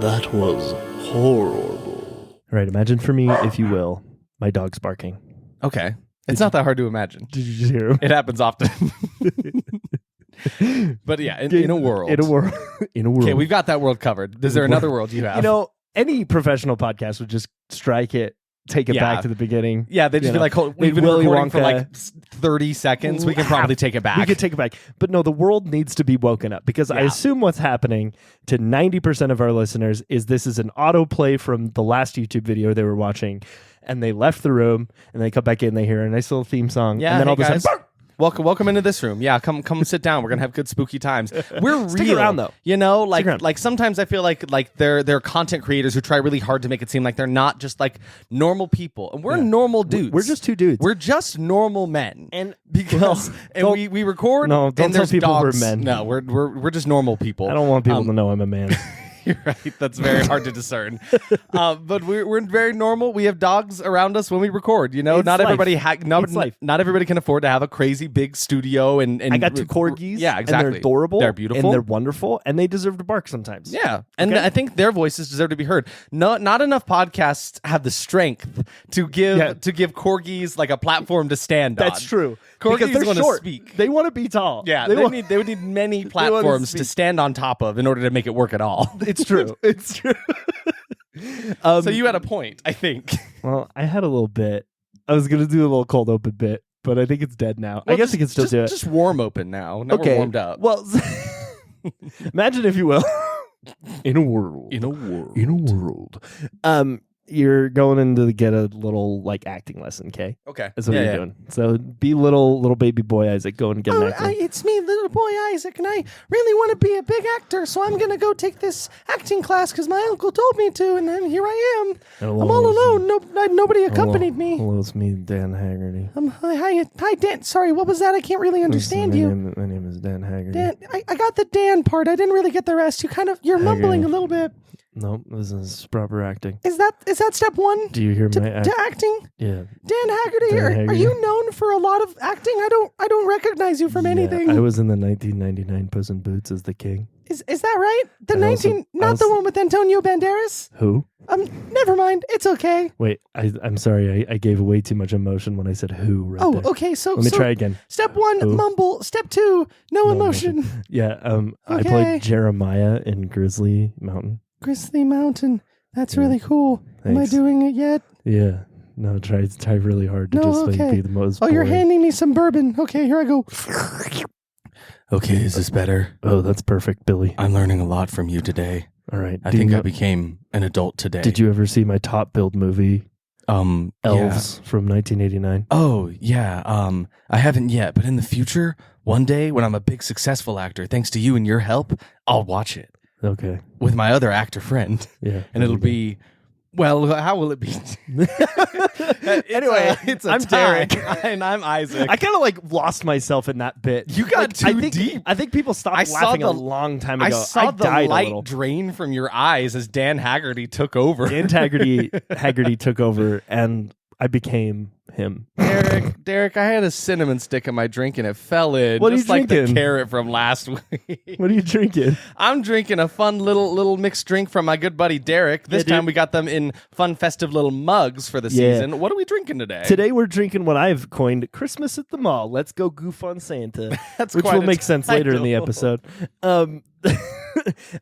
that was horrible. All right, imagine for me, if you will, my dog's barking. Okay. It's not that hard to imagine. Did you just hear him? It happens often. But yeah, in a world. In a world. Okay, we've got that world covered. Is there another world you have? You know, any professional podcast would just strike it, take it back to the beginning. Yeah, they'd just be like, we've been recording for like 30 seconds. We can probably take it back. We could take it back. But no, the world needs to be woken up because I assume what's happening to 90% of our listeners is this is an autoplay from the last YouTube video they were watching, and they left the room, and they come back in, they hear a nice little theme song, and then all of a sudden, Welcome into this room. Yeah, come sit down. We're gonna have good spooky times. We're Stick real, around though. You know, like sometimes I feel like they're content creators who try really hard to make it seem like they're not just like normal people. And we're normal dudes. We're just two dudes. We're just normal men. And because we record. No, don't and tell people dogs. we're men. No, we're just normal people. I don't want people to know I'm a man. You're right. That's very hard to discern. But we're very normal. We have dogs around us when we record. You know, It's not life. everybody life. not everybody can afford to have a crazy big studio. And I got two corgis. Yeah, exactly. And they're adorable. They're beautiful. And they're wonderful. And they deserve to bark sometimes. Yeah. And I think their voices deserve to be heard. Not enough podcasts have the strength to give corgis like a platform to stand on. That's true. Corgis because they're want to short. speak. They want to be tall. Yeah, they would need many platforms to stand on top of in order to make it work at all. It's true. It's true. So you had a point, I think. Well, I had a little bit. I was going to do a little cold open bit, but I think it's dead now. Well, I guess I can still do it. Just warm open now. Now we're warmed up. Well, imagine if you will. In a world. You're going in to get a little like acting lesson, okay? Okay. That's what you're doing. So be little baby boy Isaac, go and get an acting. It's me, little boy Isaac, and I really want to be a big actor, so I'm going to go take this acting class because my uncle told me to, and then here I am. Hello, I'm all alone. Nobody accompanied me. Hello, it's me, Dan Haggerty. Hi, Dan. Sorry, what was that? I can't really understand you. My name is Dan Haggerty. Dan, I got the Dan part. I didn't really get the rest. You're mumbling a little bit. No, this is proper acting. Is that step one? Do you hear my to acting? Yeah. Dan Haggerty, are you known for a lot of acting? I don't recognize you from anything. I was in the 1999 Puss in Boots as the king. Is that right? The the one with Antonio Banderas? Who? Never mind. It's okay. Wait, I'm sorry. I gave way too much emotion when I said who there. Okay. So let me try again. Step one, who? Mumble. Step two, no emotion. Yeah. Okay. I played Jeremiah in Grizzly Mountain. Grizzly Mountain. That's really cool. Thanks. Am I doing it yet? Yeah. No, try really hard to be the most boring. You're handing me some bourbon. Okay, here I go. Okay, is this better? Oh, that's perfect, Billy. I'm learning a lot from you today. All right. I think I became an adult today. Did you ever see my top billed movie? Elves yeah. from 1989. Oh, yeah. I haven't yet, but in the future, one day when I'm a big successful actor, thanks to you and your help, I'll watch it. Okay. With my other actor friend. Yeah. And it'll be, well, how will it be? Anyway, I'm Derek. And I'm Isaac. I kind of like lost myself in that bit. You got too deep. I think people stopped laughing a long time ago. I saw the died light a little. drain from your eyes as Dan Haggerty took over. Dan Haggerty took over, and I became him. Derek, I had a cinnamon stick in my drink and it fell in. What are just you like drinking? The carrot from last week. What are you drinking? I'm drinking a fun little mixed drink from my good buddy Derek. This time we got them in fun festive little mugs for the season. What are we drinking today? Today we're drinking what I've coined Christmas at the Mall. Let's go goof on Santa. Which will make sense later in the episode.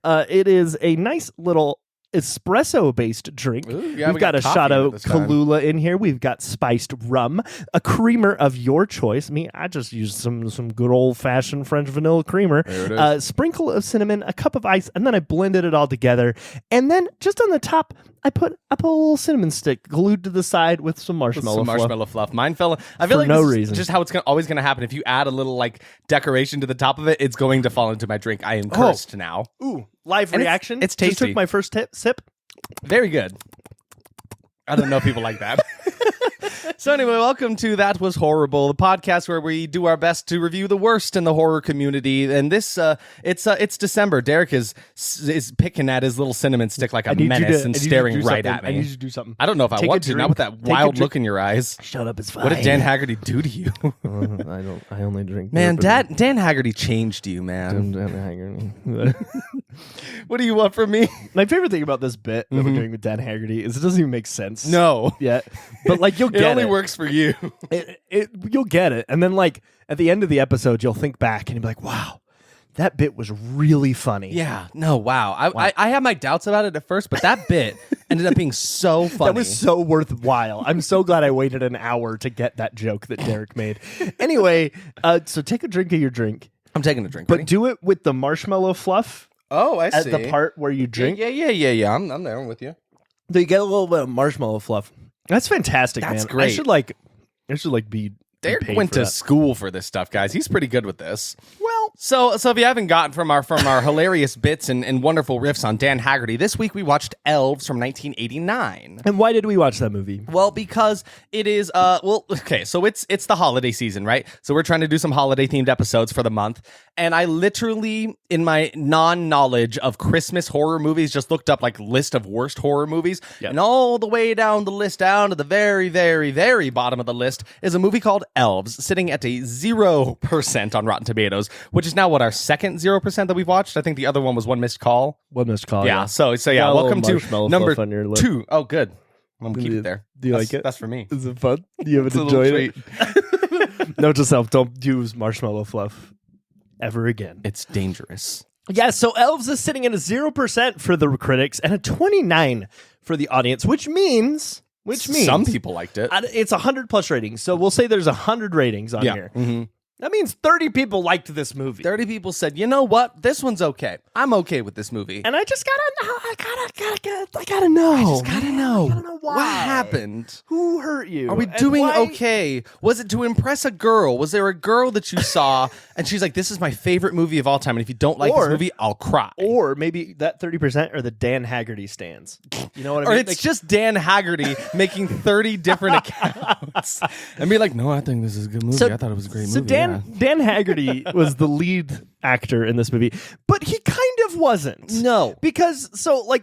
It is a nice little espresso-based drink. Ooh, yeah, We've got a shot of time. Kahlua in here. We've got spiced rum, a creamer of your choice. I just used some good old-fashioned French vanilla creamer. There it is. A sprinkle of cinnamon, a cup of ice, and then I blended it all together. And then just on the top, I put a little cinnamon stick glued to the side with some marshmallow fluff. Mine fell. I feel For like no this reason. is just how it's always going to happen. If you add a little like decoration to the top of it, it's going to fall into my drink. I am cursed now. Ooh, live And reaction. it's tasty. Just took my first sip. Very good. I don't know if people like that. So anyway, welcome to That Was Horrible, the podcast where we do our best to review the worst in the horror community. And this, it's December. Derek is picking at his little cinnamon stick like a menace and staring right at me. I need you to do something. I don't know if I want to. Not with that wild look in your eyes. Shut up, it's fine. What did Dan Haggerty do to you? I only drink. Man, Dan Haggerty changed you, man. Dan Haggerty. What do you want from me? My favorite thing about this bit that we're doing with Dan Haggerty is it doesn't even make sense. No. Yet. But like you'll get it. Only works for you. You'll get it. And then like at the end of the episode, you'll think back and you'll be like, wow, that bit was really funny. Yeah. No, wow. I had my doubts about it at first, but that bit ended up being so funny. That was so worthwhile. I'm so glad I waited an hour to get that joke that Derek made. Anyway, so take a drink of your drink. I'm taking a drink. But do it with the marshmallow fluff. Oh, I see. At the part where you drink. Yeah. I'm there. I'm with you. So you get a little bit of marshmallow fluff. That's fantastic, man. That's great. I should be Derek went to school for this stuff, guys. He's pretty good with this. Well, so if you haven't gotten from our hilarious bits and wonderful riffs on Dan Haggerty, this week we watched Elves from 1989. And why did we watch that movie? Well, because it is so it's the holiday season, right? So we're trying to do some holiday themed episodes for the month. And I literally, in my non-knowledge of Christmas horror movies, just looked up like list of worst horror movies. Yep. And all the way down the list, down to the very, very, very bottom of the list, is a movie called Elves, sitting at a 0% on Rotten Tomatoes, which is now what, our second 0% that we've watched? I think the other one was One Missed Call. One Missed Call. Yeah. So yeah, welcome to number 2. Oh, good. I'm gonna keep it there. Do you like it? That's for me. Is it fun? You haven't enjoyed it? Note to self, don't use marshmallow fluff ever again. It's dangerous. Yeah, so Elves is sitting at a 0% for the critics and a 29 for the audience, which means some people liked it. It's 100 plus ratings. So we'll say there's 100 ratings on here. Mm-hmm. That means 30 people liked this movie. 30 people said, you know what? This one's okay. I'm okay with this movie. And I just gotta know. I gotta know. I just gotta know. I gotta know why. What happened? Who hurt you? Are we doing okay? Was it to impress a girl? Was there a girl that you saw and she's like, this is my favorite movie of all time, and if you don't like this movie, I'll cry? Or maybe that 30% are the Dan Haggerty stands. You know what I mean? Or it's just Dan Haggerty making 30 different accounts and be like, no, I think this is a good movie. I thought it was a great movie. So Dan Haggerty was the lead actor in this movie, but he kind of wasn't. No. Because,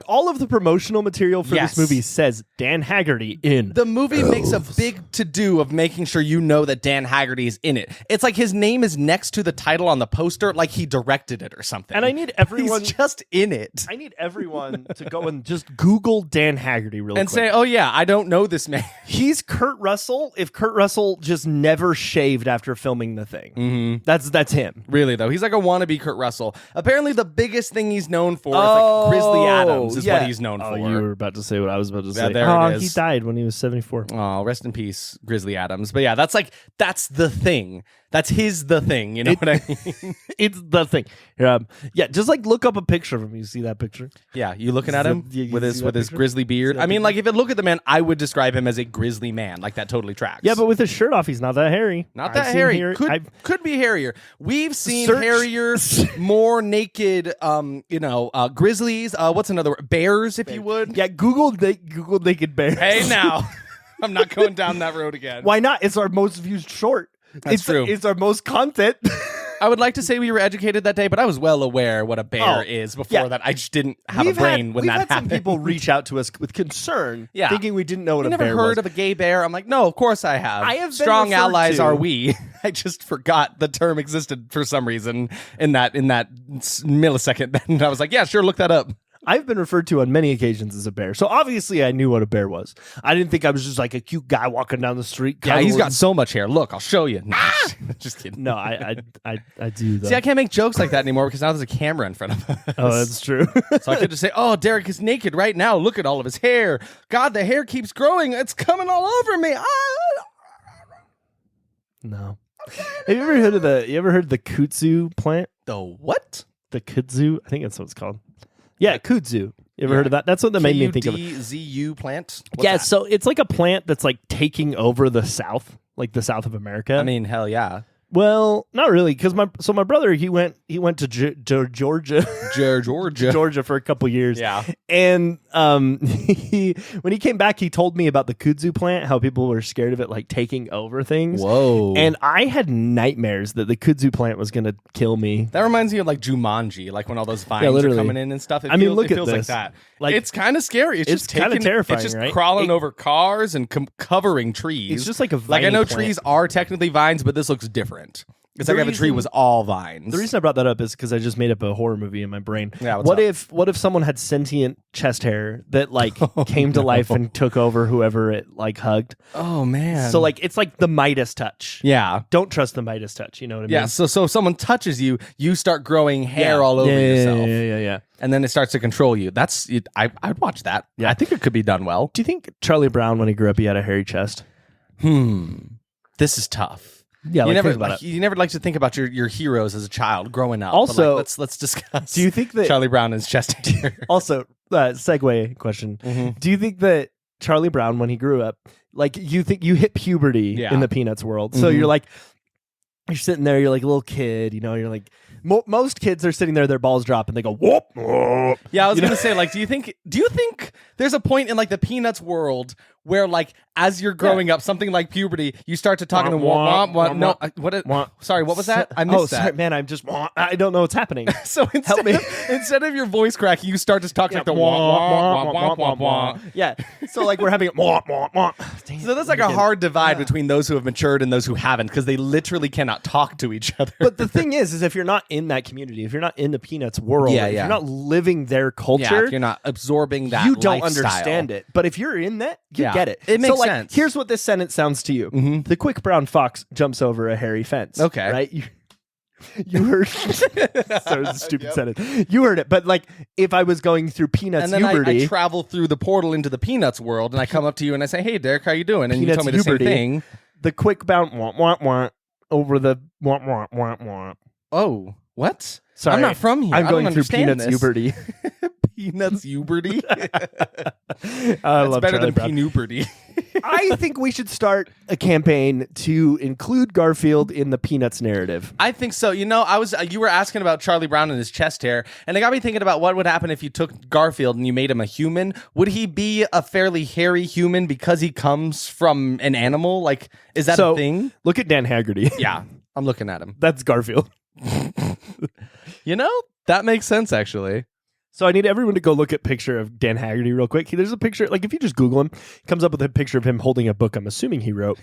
all of the promotional material for this movie says Dan Haggerty in. The movie makes a big to-do of making sure you know that Dan Haggerty is in it. It's like his name is next to the title on the poster, like he directed it or something. And I need everyone... He's just in it. I need everyone to go and just Google Dan Haggerty really and quick. say, oh yeah, I don't know this man. He's Kurt Russell if Kurt Russell just never shaved after filming The Thing. Mm-hmm. That's him. Really, though. He's like a wannabe Kurt Russell. Apparently, the biggest thing he's known for is like Grizzly Adams is what he's known for. You were about to say what I was about to say. There it is. He died when he was 74. Oh, rest in peace, Grizzly Adams. But yeah, that's The Thing. That's The Thing. You know what I mean? It's The Thing. Just look up a picture of him. You see that picture? Yeah, you looking at him with his grizzly beard? I mean, if you look at the man, I would describe him as a grizzly man. Like, that totally tracks. Yeah, but with his shirt off, he's not that hairy. Not that hairy. Could be hairier. We've seen hairier, more naked, grizzlies. What's another word? Bears, if you would. Yeah, Google naked bears. Hey, now. I'm not going down that road again. Why not? It's our most viewed short. That's true. It's our most content. I would like to say we were educated that day, but I was well aware what a bear is before that. I just didn't have a brain when that happened. We've had some people reach out to us with concern, thinking we didn't know what a bear was. Never heard of a gay bear? I'm like, no, of course I have. I have Strong allies are we. I just forgot the term existed for some reason in that millisecond. And I was like, yeah, sure, look that up. I've been referred to on many occasions as a bear, so obviously I knew what a bear was. I didn't think I was just like a cute guy walking down the street. Yeah, he's got so much hair. Look, I'll show you. Just kidding. No, I do. Though. See, I can't make jokes like that anymore because now there's a camera in front of us. Oh, that's true. So I could just say, "Oh, Derek is naked right now. Look at all of his hair. God, the hair keeps growing. It's coming all over me." No. Have you ever heard of the kudzu plant? The what? The kudzu. I think that's what it's called. Yeah, kudzu. You ever heard of that? That's what that made me think of. KUDZU plant? What's yeah, that? so it's like a plant that's like taking over the South, like the South of America. I mean, hell yeah. Well, not really, because my brother he went to Georgia Georgia. for a couple years. Yeah. And when he came back, he told me about the kudzu plant, how people were scared of it like taking over things. Whoa. And I had nightmares that the kudzu plant was going to kill me. That reminds me of like Jumanji, like when all those vines are literally. coming in and stuff. It Look at feels like this. that. Like, it's kind of scary. It's just kind of terrifying, It's just right? crawling over cars and covering trees. It's just like a like I viney know plant. trees are technically vines, but this looks different. It's The like if a tree reason- was all vines. The reason I brought that up is because I just made up a horror movie in my brain. Yeah, what if someone had sentient chest hair that like came to life and took over whoever it like hugged? Oh man. So like it's like the Midas touch. yeah. Don't trust the Midas touch. You know what I mean? Yeah, so if someone touches you, you start growing hair all over yourself. Yeah. And then it starts to control you. I'd watch that. Yeah. I think it could be done well. Do you think Charlie Brown, when he grew up, he had a hairy chest? This is tough. Yeah, you think about it. You never like to think about your heroes as a child growing up. Also, but let's discuss. Do you think that Charlie Brown is chest hair? Also, segue question. Do you think that Charlie Brown, when he grew up, like you think you hit puberty in the Peanuts world? So you're like, you're sitting there, you're like a little kid, you know, you're like, most kids are sitting there, their balls drop, and they go, whoop, whoop. Yeah, I was going to say, like, do you think there's a point in like the Peanuts world where like as you're growing up, something like puberty, you start to talk in the womp, womp, no, sorry, what was that? I missed that. Sorry, man, I don't know what's happening. So instead of your voice cracking, you start to talk like the womp, womp, womp, womp, womp. Yeah, so like we're having a womp, womp, womp. So there's like a hard divide between those who have matured and those who haven't, because they literally cannot talk to each other. But the thing is if you're not in that community, if you're not in the Peanuts world, if you're not living their culture, if you're not absorbing that, you don't lifestyle. understand it. But if you're in that, you get it. It makes so, like, sense. Here's what this sentence sounds to you. The quick brown fox jumps over a hairy fence. Okay. Right? You heard so it's a stupid sentence. You heard it, but like if I was going through Peanuts and then puberty, I travel through the portal into the Peanuts world, and I come up to you and I say, "Hey, Derek, how you doing?" And Peanuts you tell me the puberty, same thing. the quick bounce womp womp womp over the womp womp womp womp. Oh, what? Sorry, I'm not from here. I'm I going don't through understand Peanuts this. puberty. Peanuts puberty. I That's love better Charlie than Brown. Penuberty. I think we should start a campaign to include Garfield in the Peanuts narrative. I think so. You know, you were asking about Charlie Brown and his chest hair, and it got me thinking about what would happen if you took Garfield and you made him a human. Would he be a fairly hairy human because he comes from an animal? Like, is that a thing? Look at Dan Haggerty. Yeah, I'm looking at him. That's Garfield. You know, that makes sense, actually. So I need everyone to go look at picture of Dan Haggerty real quick. There's a picture, like if you just Google him, it comes up with a picture of him holding a book. I'm assuming he wrote.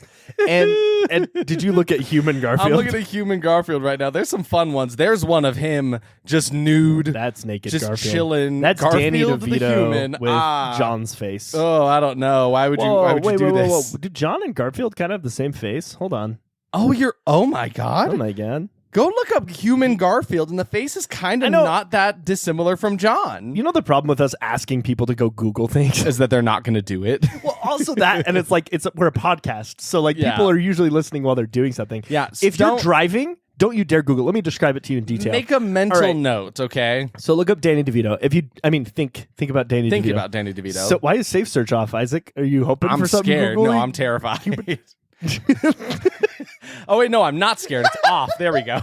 And did you look at human Garfield? I'm looking at human Garfield right now. There's some fun ones. There's one of him just nude. That's naked just Garfield. chilling. That's Danny Garfield the DeVito human. with John's face. Oh, I don't know. Why would you do this? Whoa. Do John and Garfield kind of have the same face? Hold on. Oh my God. Oh my God. Go look up human Garfield, and the face is kind of not that dissimilar from John. You know the problem with us asking people to go Google things is that they're not going to do it. Well, also that, and it's like we're a podcast, so like people are usually listening while they're doing something. Yeah. If you're driving, don't you dare Google. Let me describe it to you in detail. Make a mental note, okay? So look up Danny DeVito. Think about Danny DeVito. Think about Danny DeVito. So why is Safe Search off, Isaac? Are you hoping I'm for something? scared. Googling? No, I'm terrified. Oh wait, no, I'm not scared. It's off. There we go.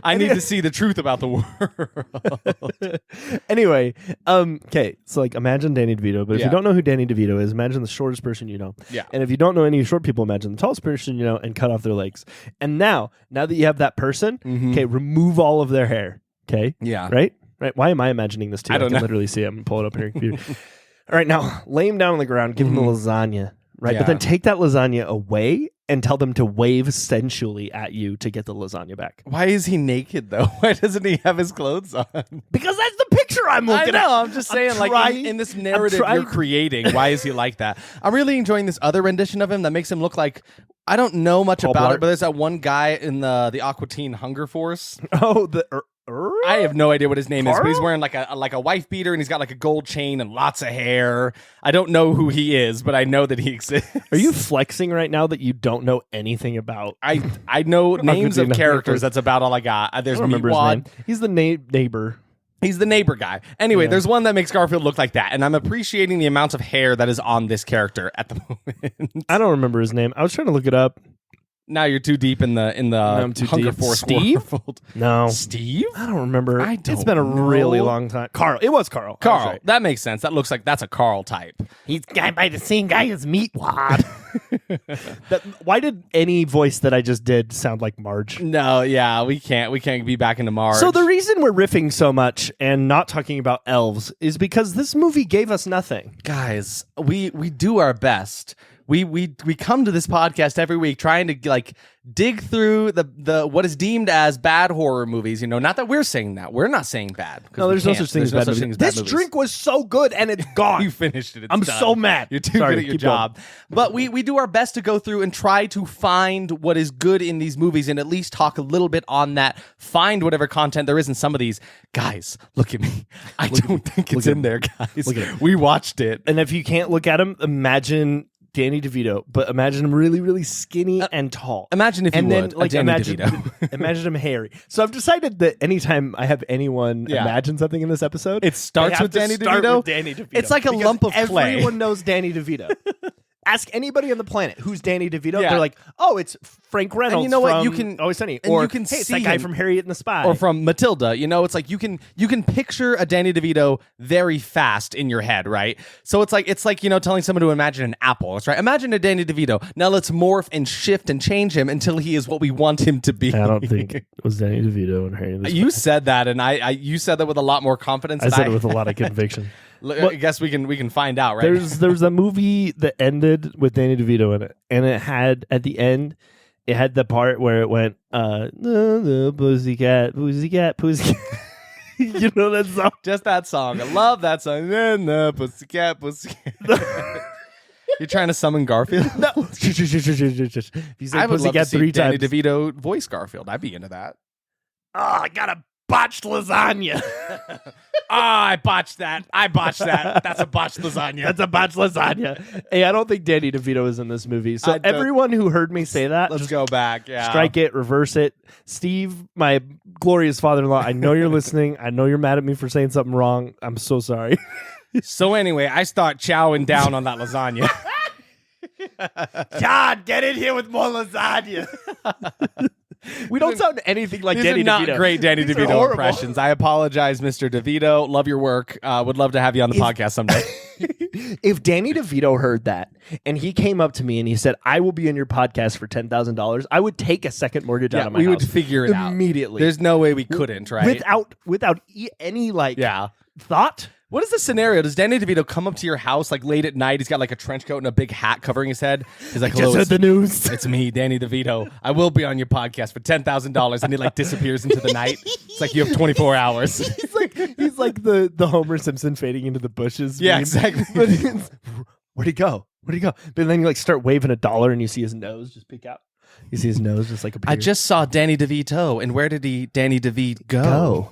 I need to see the truth about the world. Anyway, okay, so like imagine Danny DeVito, but if you don't know who Danny DeVito is, imagine the shortest person you know. Yeah. And if you don't know any short people, imagine the tallest person you know and cut off their legs. And now that you have that person, okay, remove all of their hair. Okay? Yeah. Right? Why am I imagining this too? I don't can know. literally see it. I'm gonna pull it up here on your computer. All right, now lay him down on the ground, give him a lasagna. Right. Yeah. But then take that lasagna away and tell them to wave sensually at you to get the lasagna back. Why is he naked though? Why doesn't he have his clothes on? Because that's the picture I'm looking at. I'm just saying, in this narrative you're creating, why is he like that? I'm really enjoying this other rendition of him that makes him look like, I don't know much Paul about Blart? it, but there's that one guy in the Aqua Teen Hunger Force. Oh, the I have no idea what his name is, but he's Carl? wearing like a wife beater and he's got like a gold chain and lots of hair. I don't know who he is, but I know that he exists. Are you flexing right now that you don't know anything about? I know names of characters. That's about all I got. There's I don't remember his Meatwad. name. He's the neighbor. He's the neighbor guy. Anyway, there's one that makes Garfield look like that, and I'm appreciating the amounts of hair that is on this character at the moment. I don't remember his name. I was trying to look it up. Now you're too deep in the I'm too Hunger deep. Force Steve? world. No. Steve? I don't remember. I don't It's been a really know. long time. Carl. It was Carl. I was Carl. right. That makes sense. That looks like that's a Carl type. He's guy by the same guy as Meatwad. Why did any voice that I just did sound like Marge? No, yeah, we can't be back into Marge. So the reason we're riffing so much and not talking about elves is because this movie gave us nothing. guys, we do our best. We come to this podcast every week trying to like dig through the what is deemed as bad horror movies. You know, not that we're saying that. We're not saying bad. No, there's no such thing as bad movies. This movies. drink was so good and it's gone. You finished it. It's I'm done. so mad. You're too Sorry, good at your keep job. But we do our best to go through and try to find what is good in these movies and at least talk a little bit on that. Find whatever content there is in some of these. Guys, look at me. I don't think it's in there, guys. Look at him. We watched it. And if you can't look at him, imagine Danny DeVito, but imagine him really, really skinny and tall. Imagine if you and would, then, like, Danny imagine, DeVito. imagine him hairy. So I've decided that anytime I have anyone imagine something in this episode, It starts they have with to Danny start DeVito? with Danny DeVito. It's like a Because lump of clay. Everyone knows Danny DeVito. Ask anybody on the planet who's Danny DeVito. Yeah. They're like, oh, it's Frank Reynolds. you know what? from You can- Always Sunny, and or you can hey, it's see that guy him- from Harriet and the Spy, Or from Matilda, you know, it's like you can picture a Danny DeVito very fast in your head, right? So it's like you know telling someone to imagine an apple. That's right. Imagine a Danny DeVito. Now let's morph and shift and change him until he is what we want him to be. I don't think it was Danny DeVito and Harriet and the Spy. You said that, and you said that with a lot more confidence. I than said it with a lot of conviction. I guess we can find out, right? There's a movie that ended with Danny DeVito in it, and it had at the end, it had the part where it went, the pussycat, pussycat, pussycat. You know that song? Just that song. I love that song. The pussycat, pussycat. You're trying to summon Garfield? No. If you say I would love to pussycat see 3 Danny times. DeVito voice Garfield. I'd be into that. Oh, I got a botched lasagna. I botched that. That's a botched lasagna. That's a botched lasagna. Hey, I don't think Danny DeVito is in this movie. So I don't- everyone who heard me say that, Let's just go back. Yeah. strike it, reverse it. Steve, my glorious father-in-law, I know you're listening. I know you're mad at me for saying something wrong. I'm so sorry. So anyway, I start chowing down on that lasagna. John, get in here with more lasagna. We don't sound anything like These Danny are not DeVito. great Danny These are DeVito horrible. impressions. I apologize, Mr. DeVito. Love your work. Would love to have you on the podcast someday. If Danny DeVito heard that and he came up to me and he said, I will be in your podcast for $10,000, I would take a second mortgage out of my we house would figure it out immediately. There's no way we couldn't, right? Without any yeah. thought. What is the scenario? Does Danny DeVito come up to your house like late at night? He's got like a trench coat and a big hat covering his head. He's like, "Hello, Just heard the news. it's me, Danny DeVito. I will be on your podcast for $10,000," and he like disappears into the night. It's like you have 24 hours. He's like the Homer Simpson fading into the bushes. Yeah, meme. exactly. But where'd he go? Where'd he go? But then you like start waving $1 and you see his nose just peek out. You see his nose just like appear. I just saw Danny DeVito, and where did Danny DeVito go?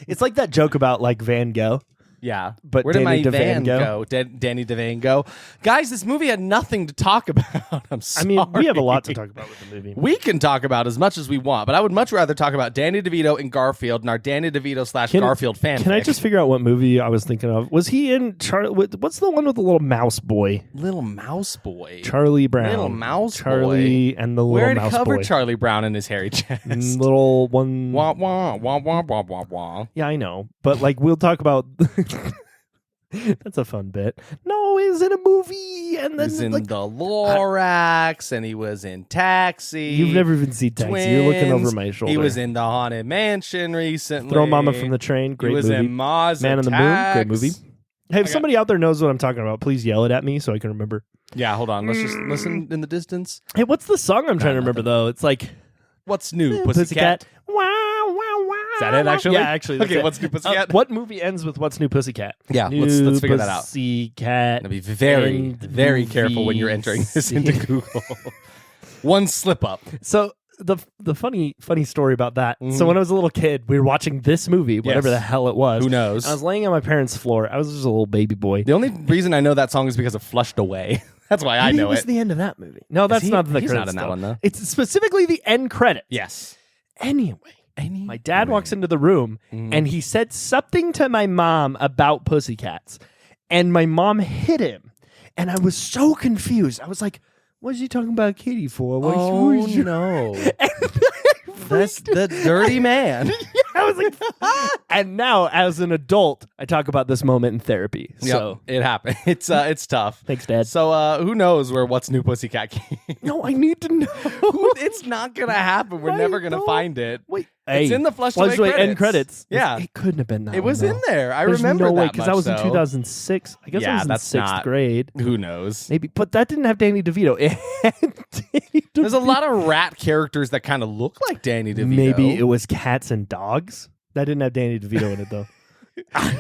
It's like that joke about like Van Gogh. Yeah, But where did Danny my van DeVango? go? Danny DeVango. Guys, this movie had nothing to talk about. I'm sorry. I mean, we have a lot to talk about with the movie. We can talk about as much as we want, but I would much rather talk about Danny DeVito and Garfield and our Danny DeVito / Garfield fan. Can I just figure out what movie I was thinking of? Was he in what's the one with the little mouse boy? Little Mouse Boy? Charlie Brown. Little Mouse Charlie Boy. and the Where little did mouse cover boy. Charlie Brown in his hairy chest? Little one. Wah, wah, wah, wah, wah, wah, wah. Yeah, I know. But like we'll talk about that's a fun bit. No, he's in a movie and He then was in like the Lorax, and he was in Taxi. you've never even seen Taxi. You're looking over my shoulder. He was in the Haunted Mansion recently. Throw Mama from the Train. Great He was movie. in Mars Man on the Moon. Great movie. Hey, if Okay. somebody out there knows what I'm talking about, please yell it at me so I can remember. Yeah, hold on. Let's just listen in the distance. Hey, what's the song I'm trying to remember though? It's like What's new, Pussycat? Wow, wow, wow. Is that it, actually? Yeah, actually. that's Okay, it. What's New Pussycat? What movie ends with What's New Pussycat? Yeah, New let's figure that out. Pussycat. Be very, very careful when you're entering this into Google. One slip up. So the funny story about that. So when I was a little kid, we were watching this movie, whatever Yes. the hell it was. Who knows? I was laying on my parents' floor. I was just a little baby boy. The only reason I know that song is because of Flushed Away. That's why I Maybe know it was it. the end of that movie. No, that's he? not the He's credits. not in that though. one, though. It's specifically the end credit. Yes. Anyway, my dad walks into the room and he said something to my mom about pussycats, and my mom hit him, and I was so confused. I was like, What's he talking about Kitty for? No. That's the dirty man. I was like, and now as an adult, I talk about this moment in therapy. So it happened. It's tough. Thanks, Dad. So who knows where What's New Pussycat came? No, I need to know. It's not gonna happen. We're I never gonna don't- find it. Wait, It's in the Flushed Away end credits. Yeah. It couldn't have been that. It was one, in though. there. I There's remember no way that because that was in much, 2006. I guess Yeah, I was in that's sixth not- grade. Who knows? Maybe, but that didn't have Danny DeVito. It had Danny There's a DeVito. lot of rat characters that kind of look like Danny DeVito. Maybe it was cats and dogs. That didn't have Danny DeVito in it though.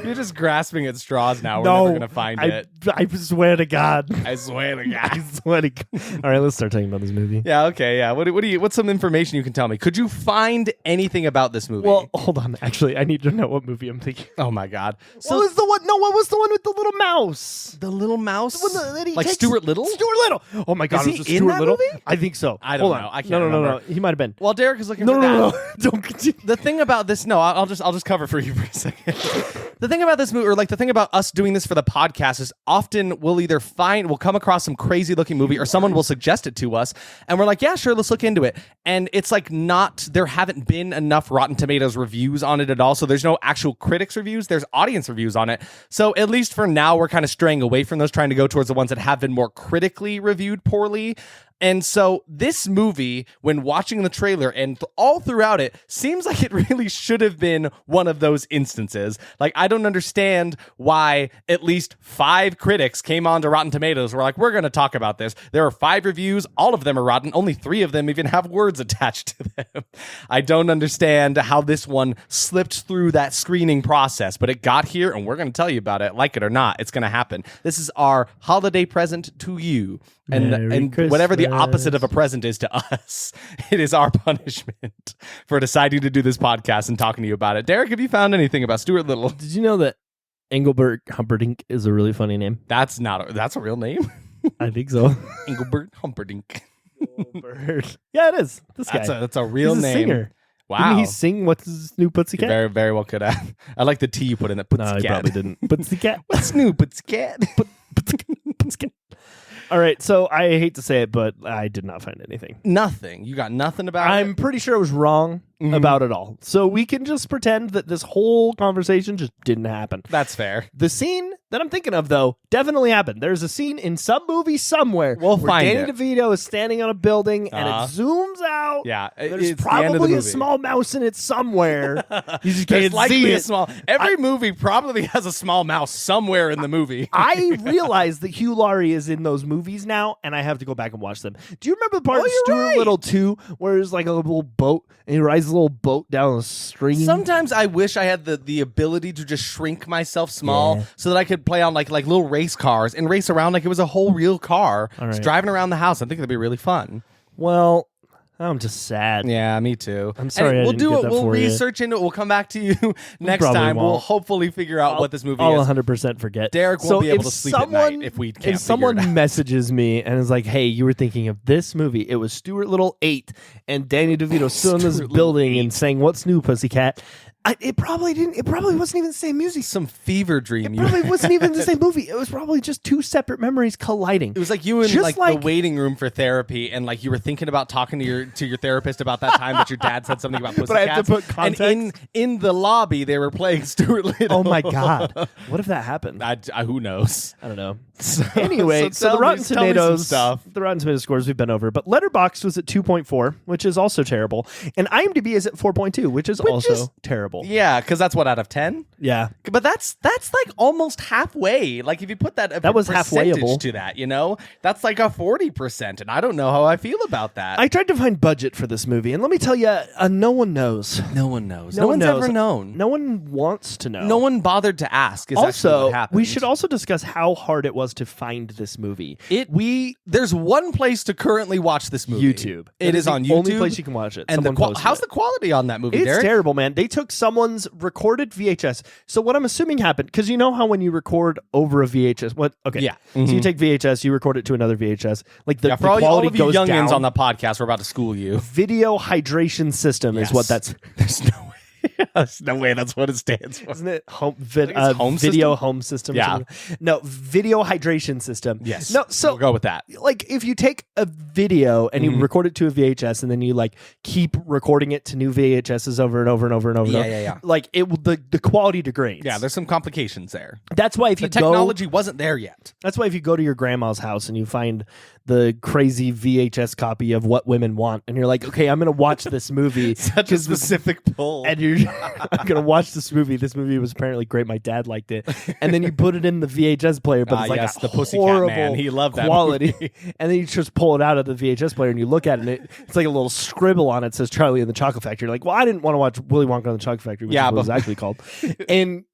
You're just grasping at straws now. We're No, never gonna find it. I swear to God. I swear to I God. swear to God. All right, let's start talking about this movie. Yeah. Okay. Yeah. What's some information you can tell me? Could you find anything about this movie? Well, hold on. Actually, I need to know what movie I'm thinking. oh my God. What was the one? No, what was the one with the little mouse? the little mouse, The one that he like takes- Stuart Little. Stuart Little. Oh my God, Is he was it in Stuart that Little? movie? I think so. I don't Hold know. on. I can't No, remember. He might have been. While Derek is looking No, for no, that, no, no. Don't continue. the thing about this, no, I'll just cover for you for a second. The thing about this movie, or like the thing about us doing this for the podcast, is often we'll come across some crazy looking movie, or someone will suggest it to us, and we're like, yeah, sure, let's look into it. And it's like there haven't been enough Rotten Tomatoes reviews on it at all. So there's no actual critics reviews. There's audience reviews on it. So at least for now, we're kind of straying away from those, trying to go towards the ones that have been more critically reviewed poorly. And so this movie, when watching the trailer and all throughout it, seems like it really should have been one of those instances. Like, I don't understand why at least 5 critics came on to Rotten Tomatoes. We're like, we're going to talk about this. There are 5 reviews. All of them are rotten. Only 3 of them even have words attached to them. I don't understand how this one slipped through that screening process, but it got here, and we're going to tell you about it. Like it or not, it's going to happen. This is our holiday present to you. And Merry whatever the Christmas. opposite of a present is to us, it is our punishment for deciding to do this podcast and talking to you about it. Derek, have you found anything about Stuart Little? Did you know that Engelbert Humperdinck is a really funny name? That's a real name. I think so. Engelbert Humperdinck. Engelbert. Yeah, it is. This guy. That's a real He's a name. singer. Wow. Didn't he sing What's His New Pussycat? Very, very well could have. I like the T you put in it. No, he probably didn't. Pussycat. What's new, Pussycat? Pussycat. All right, so I hate to say it, but I did not find anything. Nothing. You got nothing about I'm it? pretty sure I was wrong Mhm. about it all. So we can just pretend that this whole conversation just didn't happen. That's fair. The scene that I'm thinking of, though, definitely happened. There's a scene in some movie somewhere We'll where find Danny it. DeVito is standing on a building and Uh-huh. it zooms out. Yeah. There's it's the end of the probably a movie. small mouse in it somewhere. You just There's can't likely see a it. small. Every movie probably has a small mouse somewhere in the movie. I realize that Hugh Laurie is in those movies now, and I have to go back and watch them. Do you remember the part in you're Stuart right. Little 2 where there's like a little boat and he rides a little boat down a stream? Sometimes I wish I had the ability to just shrink myself small Yeah. so that I could play on like little race cars and race around like it was a whole real car. All Just right. driving around the house. I think that'd be really fun. Well, I'm just sad. Yeah, me too. I'm sorry I we'll didn't do get it. that We'll for you. research into it. We'll come back to you next probably time. We'll won't. hopefully figure out what this movie I'll is. 100% forget. Derek won't So be able if to sleep at night if we can't If someone figure it out. messages me and is like, "Hey, you were thinking of this movie? It was Stuart Little 8, and Danny DeVito stood in this Stuart Little building 8. and sang What's New, Pussycat." It probably didn't. It probably wasn't even the same music. Some fever dream. It probably wasn't even the same movie. It was probably just 2 separate memories colliding. It was like you in Just the like- waiting room for therapy, and like you were thinking about talking to your therapist about that time that your dad said something about But I have to pussycats. put And in the lobby, they were playing Stuart Little. Oh my God! What if that happened? Who knows? I don't know. Anyway, so the tell me- Rotten tell me some Tomatoes stuff. the Rotten Tomatoes scores we've been over, but Letterboxd was at 2.4, which is also terrible, and IMDb is at 4.2, which is also is- terrible. Yeah, because that's what out of 10. Yeah. But that's like almost halfway. Like if you put that That was percentage halfwayable. to that, that's like a 40%, and I don't know how I feel about that. I tried to find budget for this movie, and let me tell you, no one knows. no one knows. No No, one one's knows. ever known. No one wants to know. No one bothered to ask. Is actually Also, what happened. we should also discuss how hard it was to find this movie. There's one place to currently watch this movie. YouTube. It is on the YouTube. only place you can watch it. And Someone posted how's it. the quality on that movie, It's Derek? terrible, man. They took someone's recorded VHS. So what I'm assuming happened, because you know how when you record over a VHS, okay, Yeah. So you Mhm. take VHS, you record it to another VHS, like the, Yeah, for the all quality of you goes youngins down. on the podcast, we're about to school you. Video hydration system is what Yes. that's. There's no way. No way, that's what it stands for. Isn't it home video system? home system? or Yeah. something? No, video hydration system. Yes. No, so we'll go with that. like if you take a video and you Mhm. record it to a VHS and then you like keep recording it to new VHSs over and over and over and over. and over, Yeah. like it will the quality degrades. Yeah, there's some complications there. That's why if The you technology wasn't there yet. That's why if you go to your grandma's house and you find the crazy VHS copy of What Women Want, and you're like, okay, I'm gonna watch this movie. Such a specific pull. And you're I'm gonna watch this movie. This movie was apparently great. My dad liked it. And then you put it in the VHS player, but it's like yes, a the Pussycat horrible Man. He loved that quality. movie. And then you just pull it out of the VHS player and you look at it, and it's like a little scribble on it says Charlie and the Chocolate Factory. You're like, well, I didn't want to watch Willy Wonka and the Chocolate Factory, which Yeah, is what it was actually called.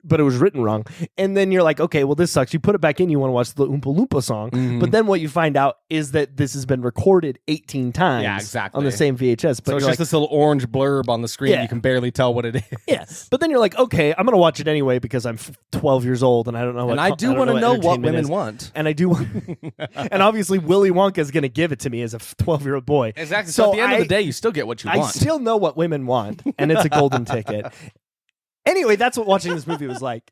But it was written wrong. And then you're like, okay, well, this sucks. You put it back in, you want to watch the Oompa Loompa song. Mhm. But then what you find out is that this has been recorded 18 times Yeah, exactly. on the same VHS. But So it's you're just this little orange blurb on the screen. Yeah. You can barely tell what it is. yeah. But then you're like, okay, I'm going to watch it anyway because I'm 12 years old and I don't know what And I do want to know what entertainment women is. want. And I do want, and obviously Willy Wonka is going to give it to me as a 12-year-old boy. Exactly. So at the end of the day, you still get what you I want. still know what women want, and it's a golden ticket. Anyway, that's what watching this movie was like.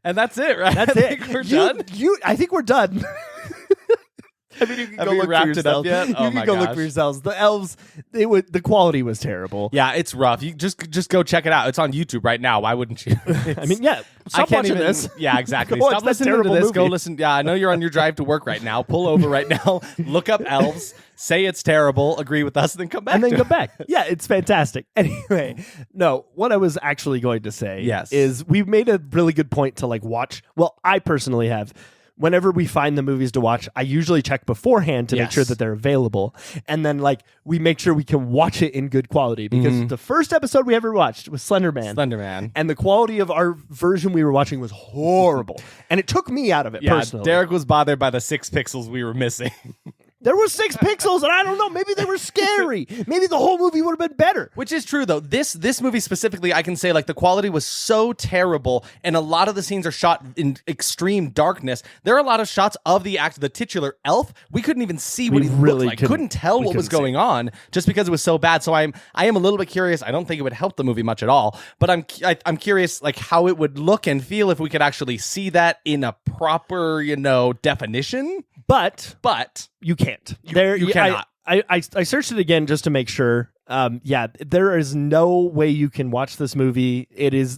And that's it, right? That's I it. think we're done. I think we're done. I mean, you can Have go we look wrapped for it up yourself. yet? Oh You my can go look gosh. for yourselves. The elves, the quality was terrible. Yeah, it's rough. You just go check it out. It's on YouTube right now. Why wouldn't you? I mean, yeah. Stop can't watching even- this. Yeah, exactly. Go watch Stop that listening to terrible this. Go movie. listen. Yeah, I know you're on your drive to work right now. Pull over right now. Look up Elves. Say it's terrible. Agree with us, and then come back. And then to go it. back. Yeah, it's fantastic. Anyway, no, what I was actually going to say Yes. is we've made a really good point to like watch. Well, I personally have. Whenever we find the movies to watch, I usually check beforehand to make Yes. sure that they're available. And then like we make sure we can watch it in good quality because the first episode we ever watched was Slender Man. Slender Man. And the quality of our version we were watching was horrible. And it took me out of it Yeah, personally. Derek was bothered by the 6 pixels we were missing. There were 6 pixels, and I don't know. Maybe they were scary. Maybe the whole movie would have been better. Which is true, though. This movie specifically, I can say, like, the quality was so terrible, and a lot of the scenes are shot in extreme darkness. There are a lot of shots of the titular elf. We couldn't even see what We he really looked like. Couldn't tell what was going on just because it was so bad. So I am a little bit curious. I don't think it would help the movie much at all, but I'm curious, like, how it would look and feel if we could actually see that in a proper, definition. But But you can't. you cannot. I searched it again just to make sure. There is no way you can watch this movie.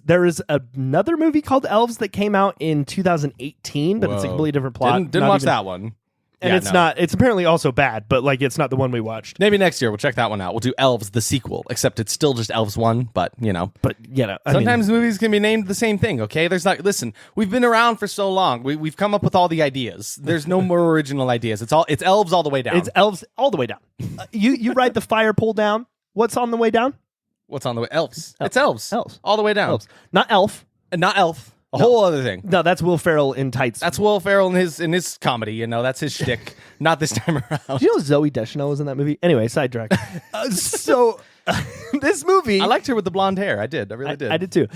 There is another movie called Elves that came out in 2018, but it's a Whoa. completely different plot. Didn't Not watch even- that one. And Yeah, it's no. not. It's apparently also bad, but like it's not the one we watched. Maybe next year we'll check that one out. We'll do Elves, the sequel, except it's still just Elves 1, but But sometimes movies can be named the same thing, okay? Listen, we've been around for so long. We've come up with all the ideas. There's no more original ideas. It's Elves all the way down. it's Elves all the way down. You ride the fire pole down. What's on the way down? What's on the way? Elves. It's Elves. Elves. All the way down. Elves, not Elf. And not Elf. A whole other thing. No, that's Will Ferrell in tights. That's Will Ferrell in his comedy, that's his shtick. Not this time around. Do you know Zoe Deschanel was in that movie? Anyway, sidetrack. This movie, I liked her with the blonde hair. I did. I really did. I did too.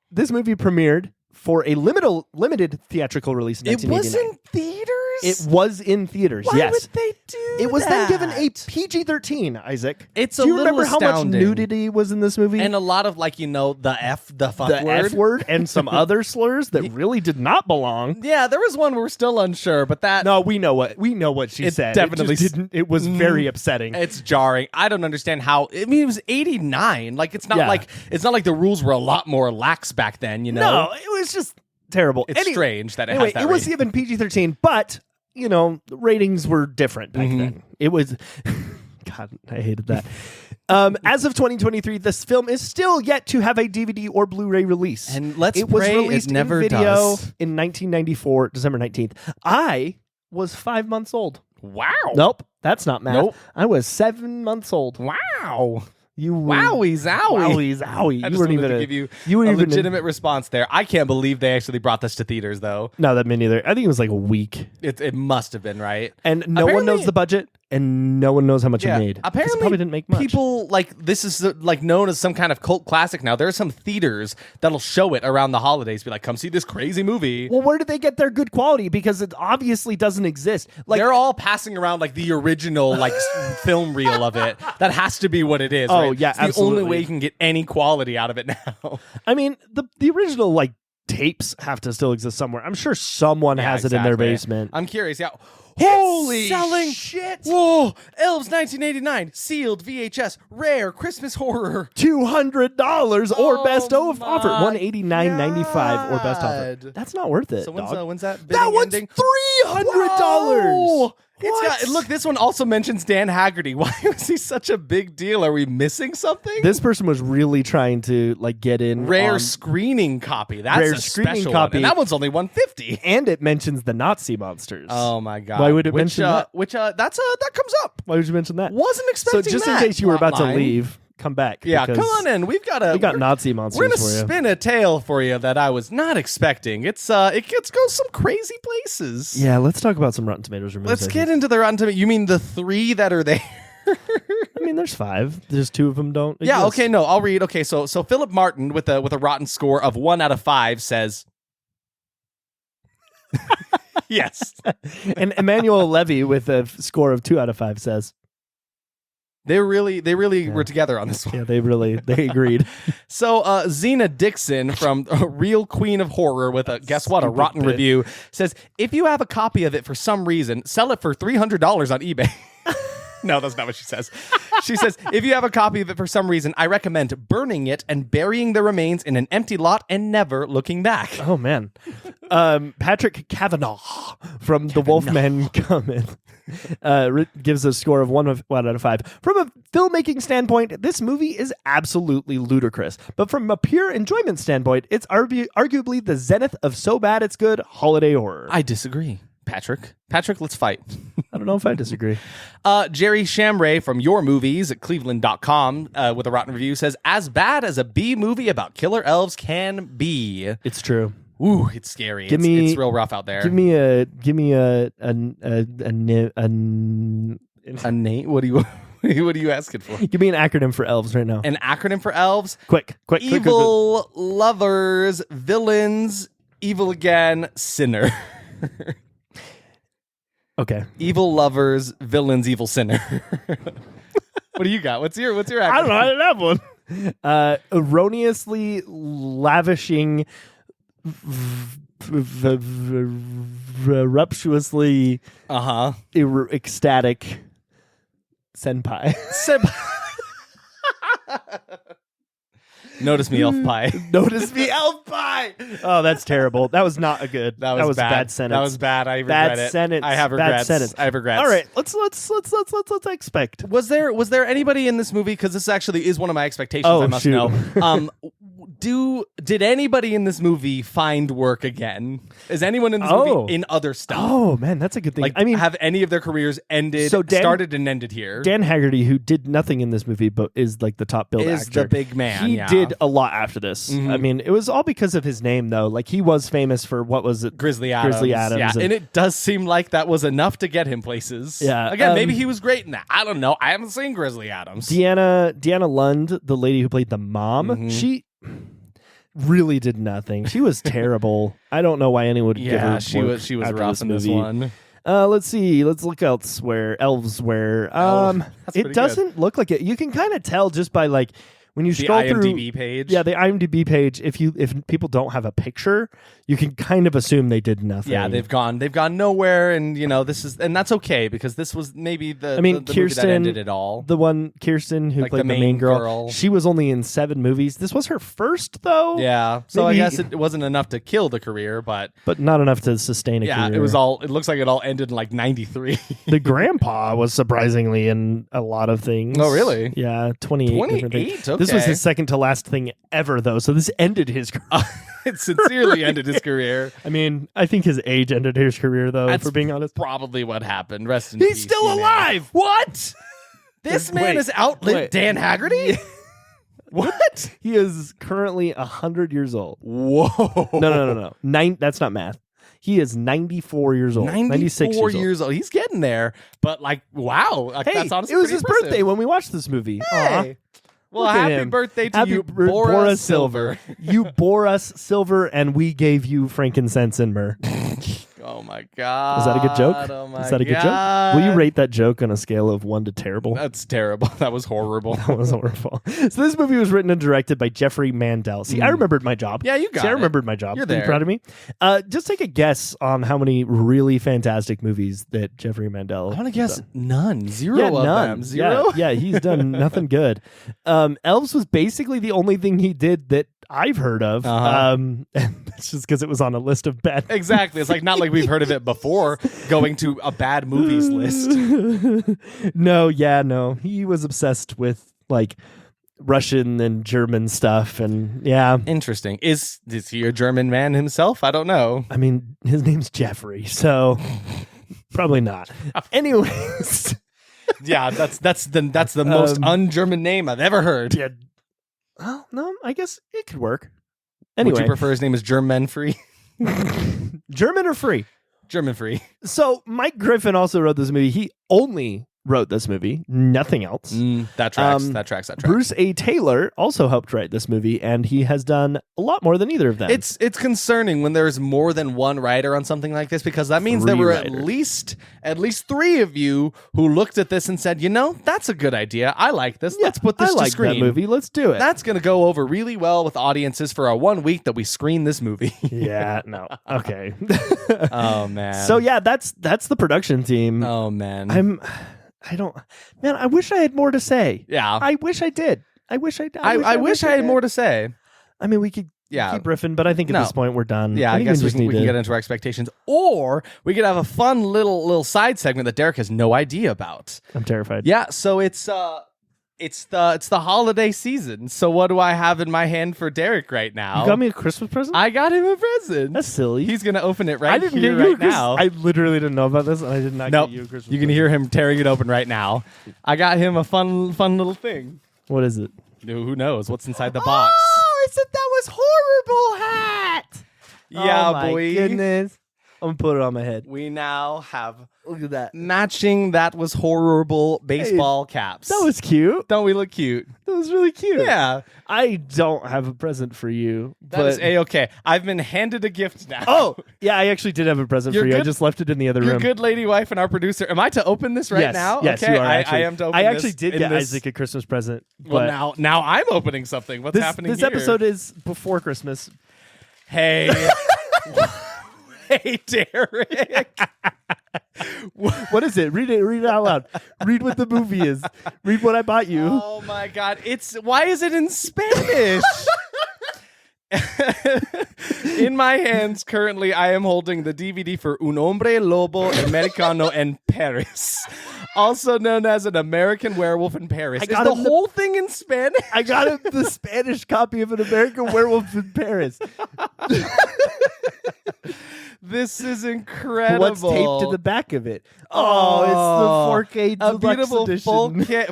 This movie premiered for a limited theatrical release in It 1989. was in theaters? It was in theaters. Why yes. would they do It was then given a that? PG-13, Isaac. It's Do a you little remember how much astounding. nudity was in this movie? And a lot of the fuck the word. F word and some other slurs that really did not belong. Yeah, there was one we're still unsure, but that No, we know what she It said. definitely it just didn't. It was very upsetting. it's jarring. I don't understand how. I mean, it was 89. Like it's not Yeah. like the rules were a lot more lax back then. No, it was just terrible. it's strange that it Anyway, has that. it was rating. even PG-13, but the ratings were different back then. It was. God, I hated that. As of 2023, this film is still yet to have a DVD or Blu-ray release. And let's it was pray it released never in video does. in 1994, December 19th. I was 5 months old. Wow. Nope, that's not math. Nope. I was 7 months old. Wow. You Wowie zowie. Wowie zowie. I You just weren't wanted even to a- give you you weren't a even legitimate response there. I can't believe they actually brought this to theaters, though. No, that me neither. I think it was like a week. It must have been, right? And no one knows Apparently- the budget. and no one knows how much Yeah. it made. 'Cause it Apparently, probably didn't make much. people like this is like known as some kind of cult classic now. There are some theaters that'll show it around the holidays. Be like, come see this crazy movie. Well, where did they get their good quality? Because it obviously doesn't exist. Like They're all passing around like the original like film reel of it. That has to be what it is. Oh, right? yeah, it's the absolutely. only way you can get any quality out of it now. I mean, the original like tapes have to still exist somewhere. I'm sure someone Yeah, has it in their exactly. basement. I'm curious. Yeah. Holy selling shit! Whoa! Elves 1989 sealed VHS rare Christmas horror. $200 or best Oh offer. my $189.95 or best offer. God. That's not worth it. So dog. when's that? That one's ending? $300. Look, this one also mentions Dan Haggerty. Why was he such a big deal? Are we missing something? This person was really trying to like get in rare on- screening copy. That's Rare a screening special copy. one. And that one's only $150. and it mentions the Nazi monsters. Oh my god! Why would it which, mention that? That comes up. Why would you mention that? Wasn't So expecting just that. in case you were about to Plotline. leave, come back. Yeah, because come on in. We got Nazi monsters We're gonna for you. spin a tale for you that I was not expecting. It goes some crazy places. Yeah, let's talk about some Rotten Tomatoes reviews. Let's get into the Rotten Tomatoes. You mean the 3 that are there? I mean, there's 5. There's 2 of them don't. Yeah. exist. Okay. No, I'll read. Okay. So Philip Martin with a rotten score of 1 out of 5 says. Yes. And Emmanuel Levy with a score of 2 out of 5 says, They really were together on this one. yeah, they agreed. So Xena Dixon from Real Queen of Horror with a guess what, a Stupid rotten bit. review says, if you have a copy of it for some reason, sell it for $300 on eBay. No, that's not what she says. She says, if you have a copy of it for some reason, I recommend burning it and burying the remains in an empty lot and never looking back. Oh man, Patrick Kavanaugh from The Wolfman Cometh gives a score of 1 out of 5. From a filmmaking standpoint, this movie is absolutely ludicrous. But from a pure enjoyment standpoint, it's arguably the zenith of so bad it's good holiday horror. I disagree. Patrick, let's fight. I don't know if I disagree. Jerry Shamray from Your Movies at Cleveland.com with a rotten review says, as bad as a B movie about killer elves can be. It's true. Ooh, it's scary. It's real rough out there. Give me a Nate, what are you asking for? give me an acronym for elves right now. An acronym for elves? Quick. Evil lovers, villains, evil again, sinner. Okay. Evil lovers, villains, evil sinner. What do you got? What's your acronym? I don't know. I didn't have one. Erroneously lavishing, voluptuously ecstatic senpai. Notice me, elf pie. Notice me, elf pie. Oh, that's terrible. That was not a good. That was a bad sentence. That was bad. I regret bad it. sentence. I have Bad regrets. sentence. I have regrets. All right, let's expect. Was there anybody in this movie? Because this actually is one of my expectations. Oh, I must shoot. know. Did anybody in this movie find work again? Is anyone in this movie in other stuff? Oh man, that's a good thing. Like, I mean, have any of their careers ended, started and ended here? Dan Haggerty, who did nothing in this movie but is like the top billed Is actor, the big man, He yeah. did a lot after this. I mean, it was all because of his name, though. Like he was famous for what was it? Grizzly Adams. Yeah, and it does seem like that was enough to get him places. Yeah, Again, maybe he was great in that. I don't know. I haven't seen Grizzly Adams. Deanna Lund, the lady who played the mom, she really did nothing. She was terrible. I don't know why anyone would give her she work was after rough in this movie. one. Let's see. Let's look elsewhere. Elsewhere. that's pretty It doesn't look like it. You can kind of tell just by like when you The scroll IMDb through. page. Yeah, the IMDb page. If people don't have a picture, you can kind of assume they did nothing. Yeah, they've gone nowhere, and that's okay because this was maybe the movie Kirsten that ended it all. The one Kirsten who Like played the the main main girl, girl. she was only in 7 movies. This was her first though. Yeah, so Maybe- I guess it wasn't enough to kill the career, but But not enough to sustain a yeah, career. it was all. It looks like it all ended in like '93. The grandpa was surprisingly in a lot of things. Oh, really? Yeah, 28 different 28? things. This was Okay. his second to last thing ever, though. So this ended his career. It sincerely ended his career. I mean, I think his age ended his career, though, That's for being honest. Probably what happened. Rest in He's peace. still you man. alive! What? This man Wait, has outlived wait. Dan Haggerty. What? He is currently 100 years old. Whoa! No. That's not math. He is 94 years old. 96 years old. He's getting there. But like, wow. Like, Hey, that's honestly it was pretty his impressive. birthday when we watched this movie. Hey. Well, Look at happy him. birthday to Happy you, Bora Silver. You bore us silver, and we gave you frankincense and myrrh. Oh my god. Is that a good joke? Oh my Is that a good joke? Will you rate that joke on a scale of 1 to terrible? That's terrible. That was horrible. That was horrible. So this movie was written and directed by Jeffrey Mandel. See, I remembered my job. Yeah, you got See, I it. remembered my job. You're Are you there. proud of me? Just take a guess on how many really fantastic movies that Jeffrey Mandel. I want to guess done. none. Zero Yeah, of none. them. Zero? Yeah, he's done nothing good. Elves was basically the only thing he did that I've heard of. And it's just because it was on a list of bad. Exactly. It's like not like we've heard of it before going to a bad movies list. No. He was obsessed with like Russian and German stuff, and yeah. Interesting. Is he a German man himself? I don't know. I mean, his name's Jeffrey, so probably not. Anyways, Yeah, that's the most un-German name I've ever heard. yeah. Well, no, I guess it could work. Would Anyway, you prefer his name is German free? German or free? German free. So Mike Griffin also wrote this movie. He only wrote this movie, nothing else. That tracks. Um, That tracks. Bruce A. Taylor also helped write this movie, and he has done a lot more than either of them. It's concerning when there's more than one writer on something like this, because that means there Three were writers. at least three of you who looked at this and said, you know, that's a good idea. I like this. Let's put this I to like screen. that movie. Let's do it. That's going to go over really well with audiences for a 1 week that we screen this movie. Yeah, no. Okay. Oh man. So yeah, that's the production team. Oh man. I wish I had more to say. Yeah. I wish I did. I wish I did. I wish I had did. more to say. I mean, we could keep riffing, but I think at No. this point we're done. Yeah, I think guess we just can need to get into our expectations, or we could have a fun little side segment that Derek has no idea about. I'm terrified. Yeah, so it's the holiday season. So what do I have in my hand for Derek right now? You got me a Christmas present? I got him a present. That's silly. He's gonna open it I right didn't here get you a right Christmas. now. I literally didn't know about this, and I did not Nope. get you a Christmas You can present. hear him tearing it open right now. I got him a fun little thing. What is it? Who knows what's inside the box? Oh, I said that was horrible hat. Yeah, oh my boy. goodness. I'm gonna put it on my head. We now have Look at that. matching that was horrible baseball caps. That was cute. Don't we look cute? That was really cute. Yeah. I don't have a present for you. That is but A-okay. I've been handed a gift now. Oh, yeah, I actually did have a present Your for you. I good- just left it in the other Your room. good lady wife and our producer. Am I to open this right yes, now? Yes, okay, you are. I Actually. am to open I this actually did in get this- Isaac a Christmas present. Well, But now I'm opening something. What's happening this here? episode is before Christmas. Hey. Hey, Derek. What is it? Read it out loud. Read what the movie is. Read what I bought you. Oh, my God. Why is it in Spanish? In my hands currently, I am holding the DVD for Un Hombre Lobo Americano en Paris, also known as An American Werewolf in Paris. Is got the him the- whole thing in Spanish? I got him the Spanish copy of An American Werewolf in Paris. This is incredible. What's taped to the back of it? Oh, it's the 4K a deluxe beautiful edition.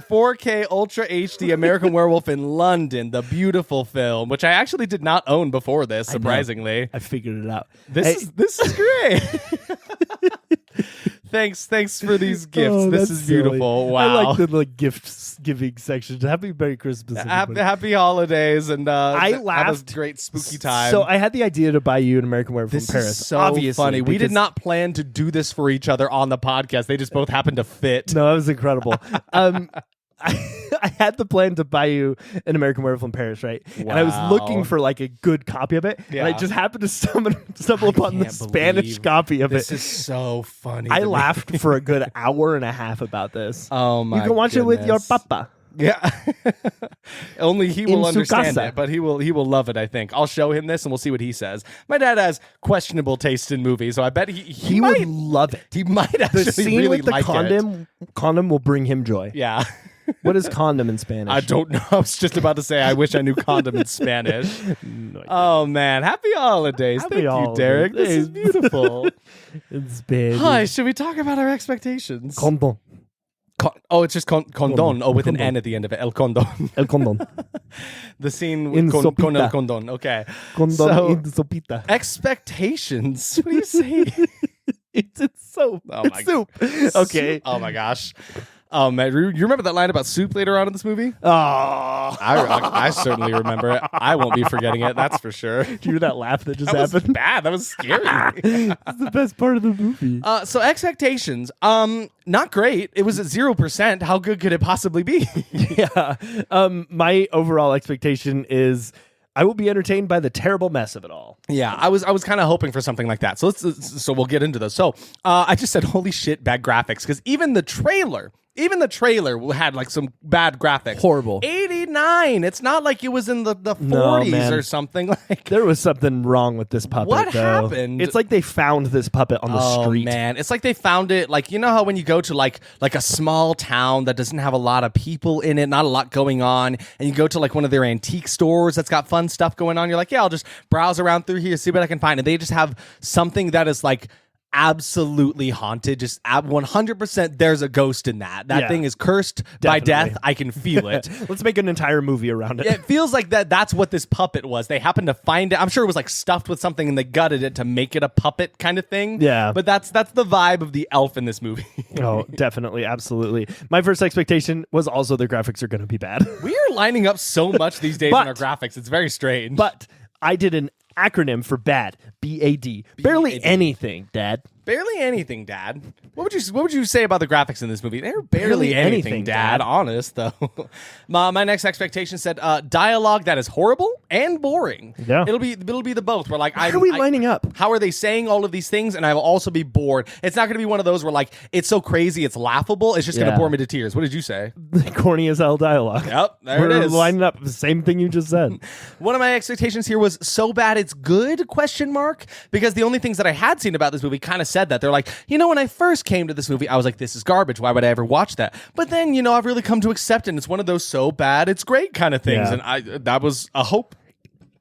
4K Ultra HD American Werewolf in London, the beautiful film, which I actually did not own before this, know. surprisingly. I figured it out. This is great. Thanks for these gifts. Oh, this that's is beautiful. silly. Wow. I like the gift giving section. Happy Merry Christmas. everybody. Happy holidays and I have a laughed great spooky time. So I had the idea to buy you an American Werewolf this in Paris. is so obviously, funny. We did because- not plan to do this for each other on the podcast. They just both happened to fit. No, that was incredible. I had the plan to buy you an American Werewolf in Paris, right? And I was looking Wow. for like a good copy of it, and I Yeah. just happened to stumble upon the can't Spanish believe copy of This it. is so funny. I to me. laughed for a good hour and a half about this. Oh my! You can watch it with your goodness. papa. Yeah. Only he In will su understand casa. it, but he will love it, I think. I'll show him this and we'll see what he says. My dad has questionable taste in movies, so I bet he would might love it. he might actually The scene really with the like it. condom will bring him joy. Yeah. What is condom in Spanish? I don't know. I was just about to say I wish I knew condom in Spanish. No idea. Oh man, happy holidays. Happy Thank you, holidays. Derek. This is beautiful. It's bad. Hi, should we talk about our expectations? Condom. It's just condon. Oh, with an Condon. N at the end of it. El condon. El condom. The scene In with con el sopita. condón. Okay. Condón So- in sopita. Expectations. What do you say? It's soap. Oh It's my soup. Okay. Oh my gosh. Oh man, you remember that line about soup later on in this movie? Oh. I certainly remember it. I won't be forgetting it. That's for sure. Do you hear that laugh that just That was happened? bad. That was scary. It's the best part of the movie. So expectations, not great. It was at 0%. How good could it possibly be? Yeah. My overall expectation is I will be entertained by the terrible mess of it all. Yeah, I was kind of hoping for something like that. So we'll get into those. So I just said, holy shit, bad graphics, because even the trailer had like some bad graphics. Horrible. 89. It's not like it was in the 40s No, man. or something like. There was something wrong with this puppet. What though. happened? It's like they found this puppet on the street. Oh man, it's like they found it. Like, you know how when you go to like a small town that doesn't have a lot of people in it, not a lot going on, and you go to like one of their antique stores that's got fun stuff going on. You're like, yeah, I'll just browse around through here, see what I can find, and they just have something that is like absolutely haunted. Just 100%. There's a ghost in that. That Yeah. thing is cursed by Definitely. death. I can feel it. Let's make an entire movie around it. It feels like that's what this puppet was. They happened to find it. I'm sure it was like stuffed with something and they gutted it to make it a puppet kind of thing. Yeah. But that's the vibe of the elf in this movie. Oh, definitely. Absolutely. My first expectation was also the graphics are going to be bad. We are lining up so much these days But- in our graphics. It's very strange. But I did an acronym for BAD. BAD. Barely anything, Dad. Barely anything, Dad. What would you say about the graphics in this movie? They're barely Barely anything, anything, Dad. Dad. Honest though. My next expectation said dialogue that is horrible and boring. Yeah. It'll be the both. Where like How are we lining up? How are they saying all of these things? And I will also be bored. It's not going to be one of those where like it's so crazy it's laughable. It's just going to Yeah. bore me to tears. What did you say? Corny as hell dialogue. Yep, there We're it is. lining up. The same thing you just said. One of my expectations here was so bad it's good ? Because the only things that I had seen about this movie kind of said that. They're like, you know, when I first came to this movie, I was like, this is garbage. Why would I ever watch that? But then, you know, I've really come to accept it. And it's one of those so bad it's great kind of things. Yeah. And that was a hope.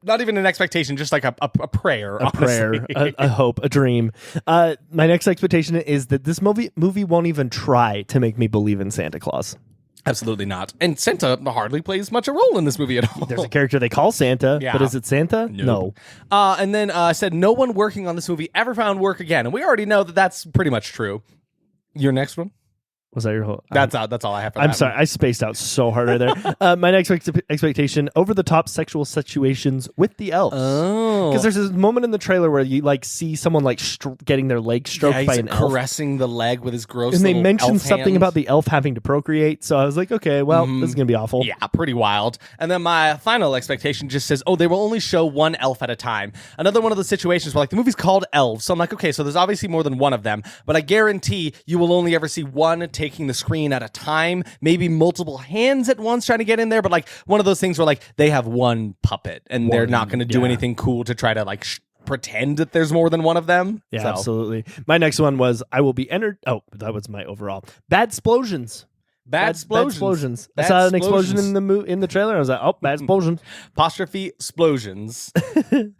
Not even an expectation, just like a prayer. A prayer, a hope, a dream. My next expectation is that this movie won't even try to make me believe in Santa Claus. Absolutely not. And Santa hardly plays much a role in this movie at all. There's a character they call Santa, Yeah. but is it Santa? No. And then I said no one working on this movie ever found work again. And we already know that that's pretty much true. Your next one? Was that your whole? That's all I have for I'm that sorry, I spaced out so hard right there. My next expectation: over the top sexual situations with the elves. Oh. Because there's this moment in the trailer where you like see someone like getting their leg stroked Yeah, by he's an elf, caressing the leg with his gross and they little mentioned elf something hand. about the elf having to procreate. So I was like, okay, well, this is gonna be awful. Yeah, pretty wild. And then my final expectation just says, oh, they will only show one elf at a time. Another one of the situations where like the movie's called Elves. So I'm like, okay, so there's obviously more than one of them, but I guarantee you will only ever see one taking the screen at a time, maybe multiple hands at once trying to get in there, but like one of those things where like they have one puppet and they're not going to do yeah. anything cool to try to like pretend that there's more than one of them. Yeah, So, absolutely. My next one was I will be entered. Oh, that was my overall. Bad explosions. Bad explosions. I Bad saw an explosion explosions. in the trailer. I was like, oh, bad explosions. Apostrophe explosions.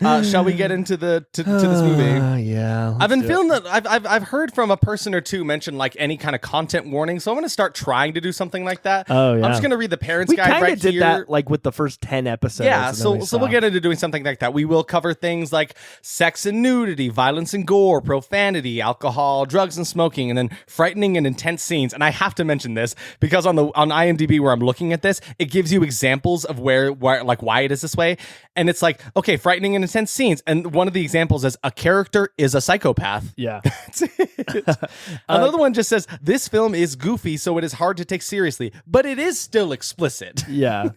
Shall we get into to this movie? Yeah. I've been let's do feeling that I've heard from a person or two mention like any kind of content warning, so I'm going to start trying to do something like that. Oh, yeah. I'm just going to read the parents We guide kind right of did here. that like with the first 10 episodes. Yeah, and then so we we'll stopped. get into doing something like that. We will cover things like sex and nudity, violence and gore, profanity, alcohol, drugs and smoking, and then frightening and intense scenes. And I have to mention this because on IMDb where I'm looking at this, it gives you examples of where like why it is this way. And it's like, okay, frightening and intense scenes. And one of the examples is a character is a psychopath. Yeah. That's it. Another one just says, this film is goofy, so it is hard to take seriously, but it is still explicit. Yeah.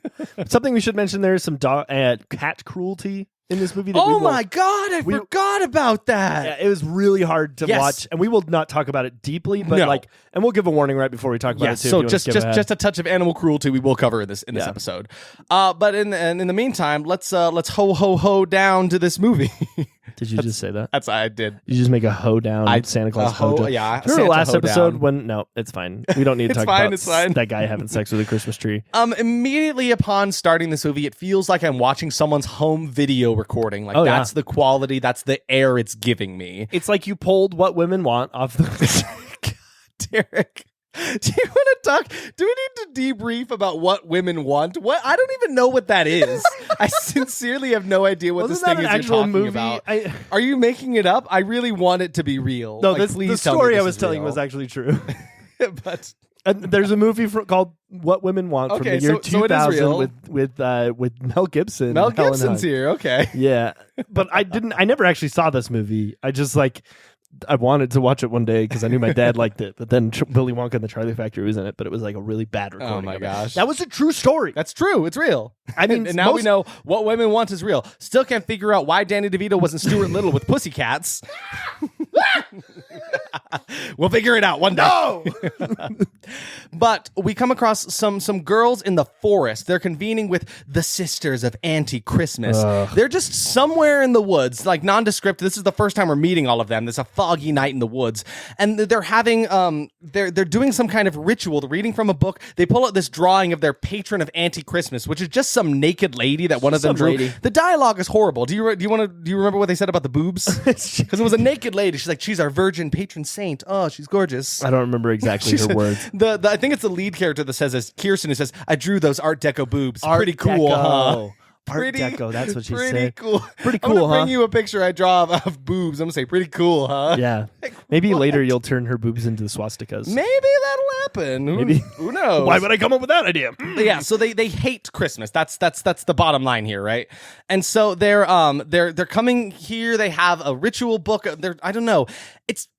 Something we should mention, there is some cat cruelty in this movie. That Oh we will, my God, I forgot about that. Yeah, it was really hard to Yes. watch, and we will not talk about it deeply, but No. like, and we'll give a warning right before we talk about it too. So if you just wanna skip ahead. just a touch of animal cruelty we will cover in this Yeah. episode. But in the meantime, let's ho down to this movie. Did you just say that? That's I did. You just make a hoe down Santa Claus a hoe- hoe. yeah, Remember the Santa last hoe episode down. when? No, it's fine. We don't need to It's talk fine, about it's fine. that guy having sex with a Christmas tree. Immediately upon starting this movie, it feels like I'm watching someone's home video recording. Like Oh, yeah. that's the quality, that's the air it's giving me. It's like you pulled What Women Want off the. Derek. Do you want to talk? Do we need to debrief about what women want? What I don't even know what that is. I sincerely have no idea what Wasn't this thing that is an actual you're talking movie? about. Are you making it up? I really want it to be real. No, Like, the please tell me story this I was is telling real. was actually true. But There's a movie called What Women Want from Okay, the year so it is 2000 real. with Mel Gibson. Mel and Helen Gibson's Hunt. here. Okay. Yeah, but I never actually saw this movie. I just I wanted to watch it one day because I knew my dad liked it. But then Willy Wonka and the Charlie Factory was in it, but it was like a really bad recording. Oh my of it. gosh. That was a true story. That's true. It's real. I mean, and now we know what women want is real. Still can't figure out why Danny DeVito wasn't Stuart Little with Pussycats. We'll figure it out one day. No! But we come across some girls in the forest. They're convening with the Sisters of Anti-Christmas. They're just somewhere in the woods, like nondescript. This is the first time we're meeting all of them. There's a foggy night in the woods, and they're having they're doing some kind of ritual. They're reading from a book. They pull out this drawing of their patron of Anti-Christmas, which is just some naked lady that one of them Some drew. lady. The dialogue is horrible. Do you remember what they said about the boobs? Because it was a naked lady. She's like, she's our virgin patron saint. Oh, she's gorgeous. I don't remember exactly her words. I think it's the lead character that says, as Kirsten, who says, I drew those Art Deco boobs. Pretty cool, huh? Art Deco, that's what she pretty said. Cool. Pretty I'm cool, gonna bring huh? you a picture I draw of boobs. I'm gonna say, pretty cool, huh? Yeah. Maybe later you'll turn her boobs into swastikas. Maybe that'll happen. Maybe. Who knows? Why would I come up with that idea? Yeah, so they hate Christmas. That's the bottom line here, right? And so they're coming here. They have a ritual book. I don't know.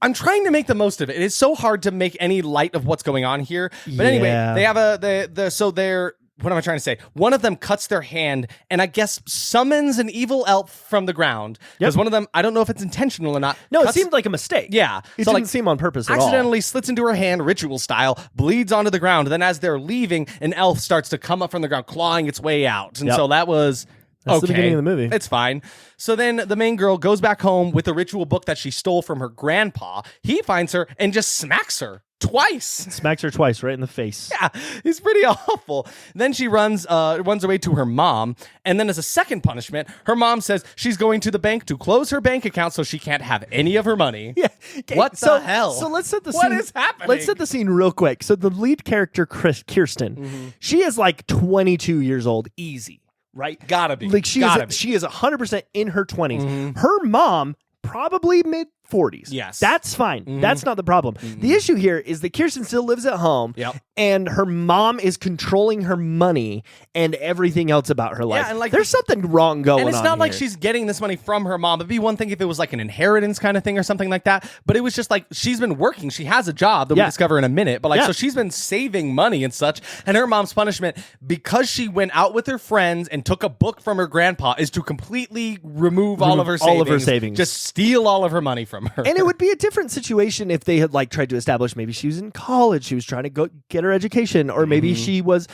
I'm trying to make the most of it. It is so hard to make any light of what's going on here. But anyway, Yeah. they have so they're. What am I trying to say? One of them cuts their hand and I guess summons an evil elf from the ground. Because one of them, I don't know if it's intentional or not. No, it seemed like a mistake. Yeah. It so didn't seem on purpose at all. accidentally slits into her hand, ritual style, bleeds onto the ground. Then as they're leaving, an elf starts to come up from the ground, clawing its way out. And so that was... That's okay. the beginning of the movie. It's fine. So then the main girl goes back home with a ritual book that she stole from her grandpa. He finds her and just smacks her twice. Smacks her twice right in the face. Yeah, he's pretty awful. Then she runs away to her mom, and then as a second punishment, her mom says she's going to the bank to close her bank account so she can't have any of her money. Yeah. Okay, What the hell? So let's set the What scene. is happening? Let's set the scene real quick. So the lead character, Kirsten, she is like 22 years old, easy, right? Gotta be. Like she is 100% in her 20s. Her mom probably mid 40s. Yes. That's fine. That's not the problem. The issue here is that Kirsten still lives at home and her mom is controlling her money and everything else about her life. and like there's something wrong going on. And it's not like here. she's getting this money from her mom. It'd be one thing if it was like an inheritance kind of thing or something like that. But it was just like she's been working. She has a job that we discover in a minute. But like, so she's been saving money and such. And her mom's punishment, because she went out with her friends and took a book from her grandpa, is to completely remove all of her savings. Just steal all of her money from her. And it would be a different situation if they had like tried to establish maybe she was in college, she was trying to go get her education, or maybe she was,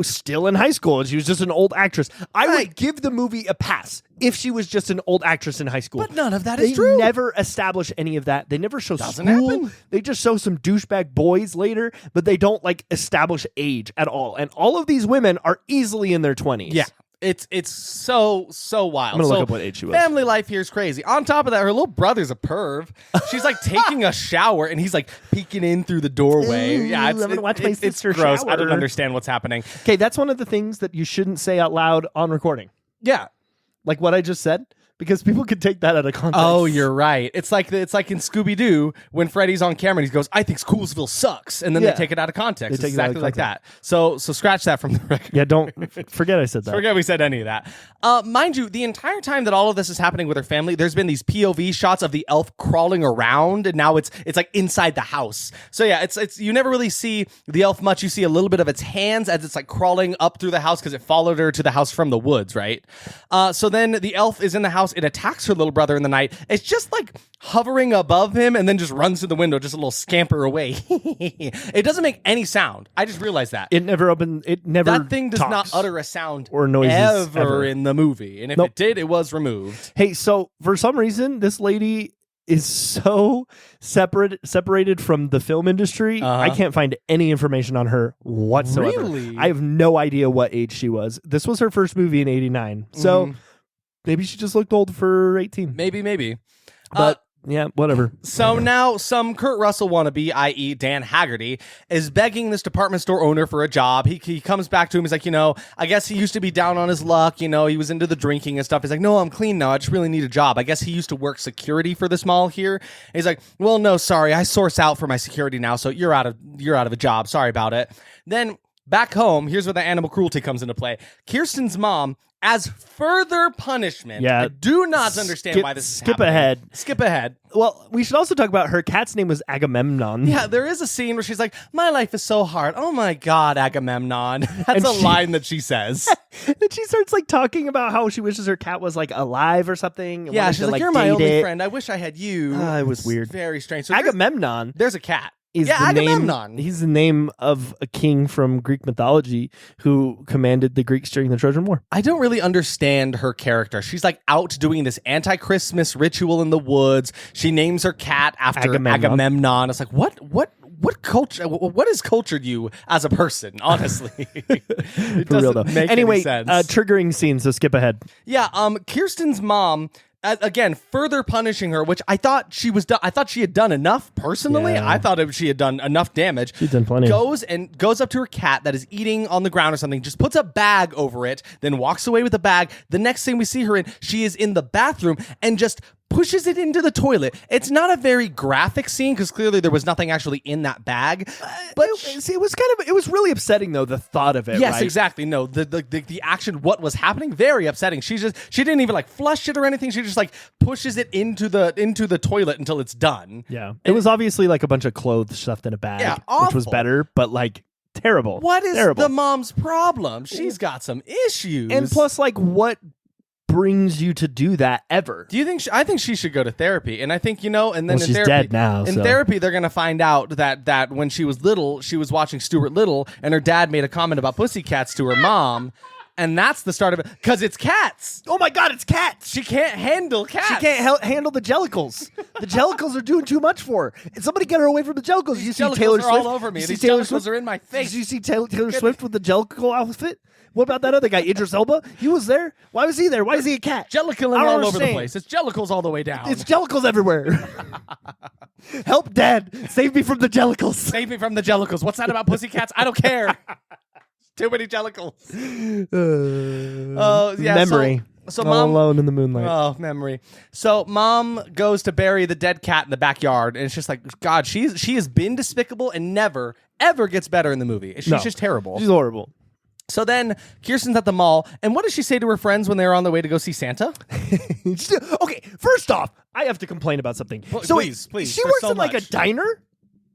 still in high school and she was just an old actress. I would give the movie a pass if she was just an old actress in high school. But none of that They is true. never establish any of that. They never show Doesn't school. happen. They just show some douchebag boys later, but they don't like establish age at all. And all of these women are easily in their 20s. Yeah. It's so wild. I'm gonna look up what age she was. Family life here is crazy. On top of that, her little brother's a perv. She's like taking a shower and he's like peeking in through the doorway. Ooh, I'm gonna watch my sister gross. shower. I don't understand what's happening. Okay, that's one of the things that you shouldn't say out loud on recording. Yeah. Like what I just said, because people could take that out of context. Oh, you're right. It's like in Scooby-Doo when Freddy's on camera and he goes, "I think Schoolsville sucks," and then they take it out of context. It's exactly like that. So scratch that from the record. Yeah, don't forget I said that. Forget we said any of that. Mind you, the entire time that all of this is happening with her family, there's been these POV shots of the elf crawling around, and now it's like inside the house. So yeah, it's you never really see the elf much. You see a little bit of its hands as it's like crawling up through the house because it followed her to the house from the woods, right? So then the elf is in the house. It attacks her little brother in the night. It's just like hovering above him and then just runs to the window, just a little scamper away. It doesn't make any sound. I just realized that. It never opened. It never. That thing does talks. not utter a sound or noises ever in the movie. And if it did, it was removed. Hey, so for some reason, this lady is so separated from the film industry. I can't find any information on her whatsoever. Really? I have no idea what age she was. This was her first movie in '89. So maybe she just looked old for 18. Maybe. But Yeah, whatever. So now some Kurt Russell wannabe, i.e. Dan Haggerty, is begging this department store owner for a job. He comes back to him. He's like, I guess he used to be down on his luck. He was into the drinking and stuff. He's like, no, I'm clean now. I just really need a job. I guess he used to work security for this mall here. And he's like, well, no, sorry. I source out for my security now. So you're out of a job. Sorry about it. Then back home, here's where the animal cruelty comes into play. Kirsten's mom, as further punishment, I do not understand why this is happening. Skip ahead. Well, we should also talk about her cat's name was Agamemnon. Yeah, there is a scene where she's like, my life is so hard. Oh my God, Agamemnon. That's a line that she says. And she starts like talking about how she wishes her cat was like alive or something. Yeah, she's like, you're my only friend. I wish I had you. It was weird. Very strange. So Agamemnon. There's a cat. Agamemnon. He's the name of a king from Greek mythology who commanded the Greeks during the Trojan War. I don't really understand her character. She's like out doing this anti-Christmas ritual in the woods. She names her cat after Agamemnon. It's like, what culture? What has cultured you as a person? Honestly, it doesn't make any sense. Triggering scene. So skip ahead. Yeah. Kirsten's mom. Again, further punishing her, which I thought she had done enough. Personally, I thought she had done enough damage. She's done plenty. Goes up to her cat that is eating on the ground or something. Just puts a bag over it, then walks away with the bag. The next thing we see her in, she is in the bathroom and just pushes it into the toilet. It's not a very graphic scene because clearly there was nothing actually in that bag. But it was really upsetting though, the thought of it. Yes, right? exactly. No, the action, what was happening, very upsetting. She didn't even like flush it or anything. She just like pushes it into the toilet until it's done. Yeah, it was obviously like a bunch of clothes stuffed in a bag, which was better, but like terrible. What is the mom's problem? She's got some issues, and plus, like, what brings you to do that ever? Do you think I think she should go to therapy? And I think and then in she's therapy, dead now. In therapy, they're gonna find out that when she was little, she was watching Stuart Little, and her dad made a comment about pussycats to her mom. And that's the start of it, because it's cats. Oh my God, it's cats. She can't handle cats. She can't handle the jellicles. The jellicles are doing too much for her. And somebody get her away from the jellicles. You see Taylor Swift all over me. These jellicles are in my face. Did you see Taylor Swift with the jellicle outfit? What about that other guy, Idris Elba? He was there. Why was he there? Why is he a cat? Jellicle all over the place. It's jellicles all the way down. It's jellicles everywhere. Help, Dad. Save me from the jellicles. Save me from the jellicles. What's that about pussycats? I don't care. Too many jellicles. Memory. So all mom alone in the moonlight. Oh, memory. So mom goes to bury the dead cat in the backyard, and it's just like, God, she has been despicable and never ever gets better in the movie. She's just terrible. She's horrible. So then Kirsten's at the mall, and what does she say to her friends when they're on the way to go see Santa? Okay, first off, I have to complain about something. Please. She works in like a diner.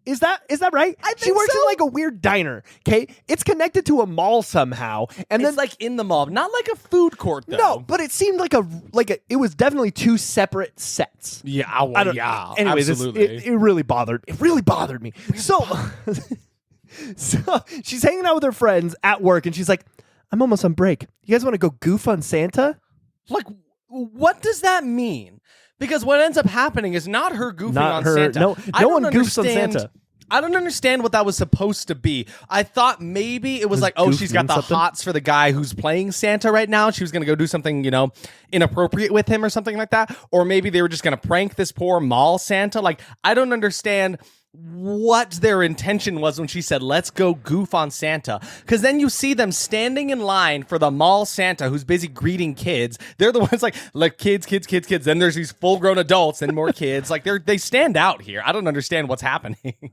Is that right? I think she works in like a weird diner. Okay, it's connected to a mall somehow, and it's like in the mall, not like a food court though. No, but it seemed like it was definitely two separate sets. Yeah, well, Anyways, absolutely. It really bothered. It really bothered me. So she's hanging out with her friends at work, and she's like, "I'm almost on break. You guys want to go goof on Santa?" Like, what does that mean? Because what ends up happening is not her goofing on Santa. No one goofs on Santa. I don't understand what that was supposed to be. I thought maybe it was like, oh, she's got the hots for the guy who's playing Santa right now. She was going to go do something, inappropriate with him or something like that. Or maybe they were just going to prank this poor mall Santa. Like, I don't understand what their intention was when she said, let's go goof on Santa. Because then you see them standing in line for the mall Santa who's busy greeting kids. They're the ones like kids. Then there's these full-grown adults and more kids. Like they stand out here. I don't understand what's happening.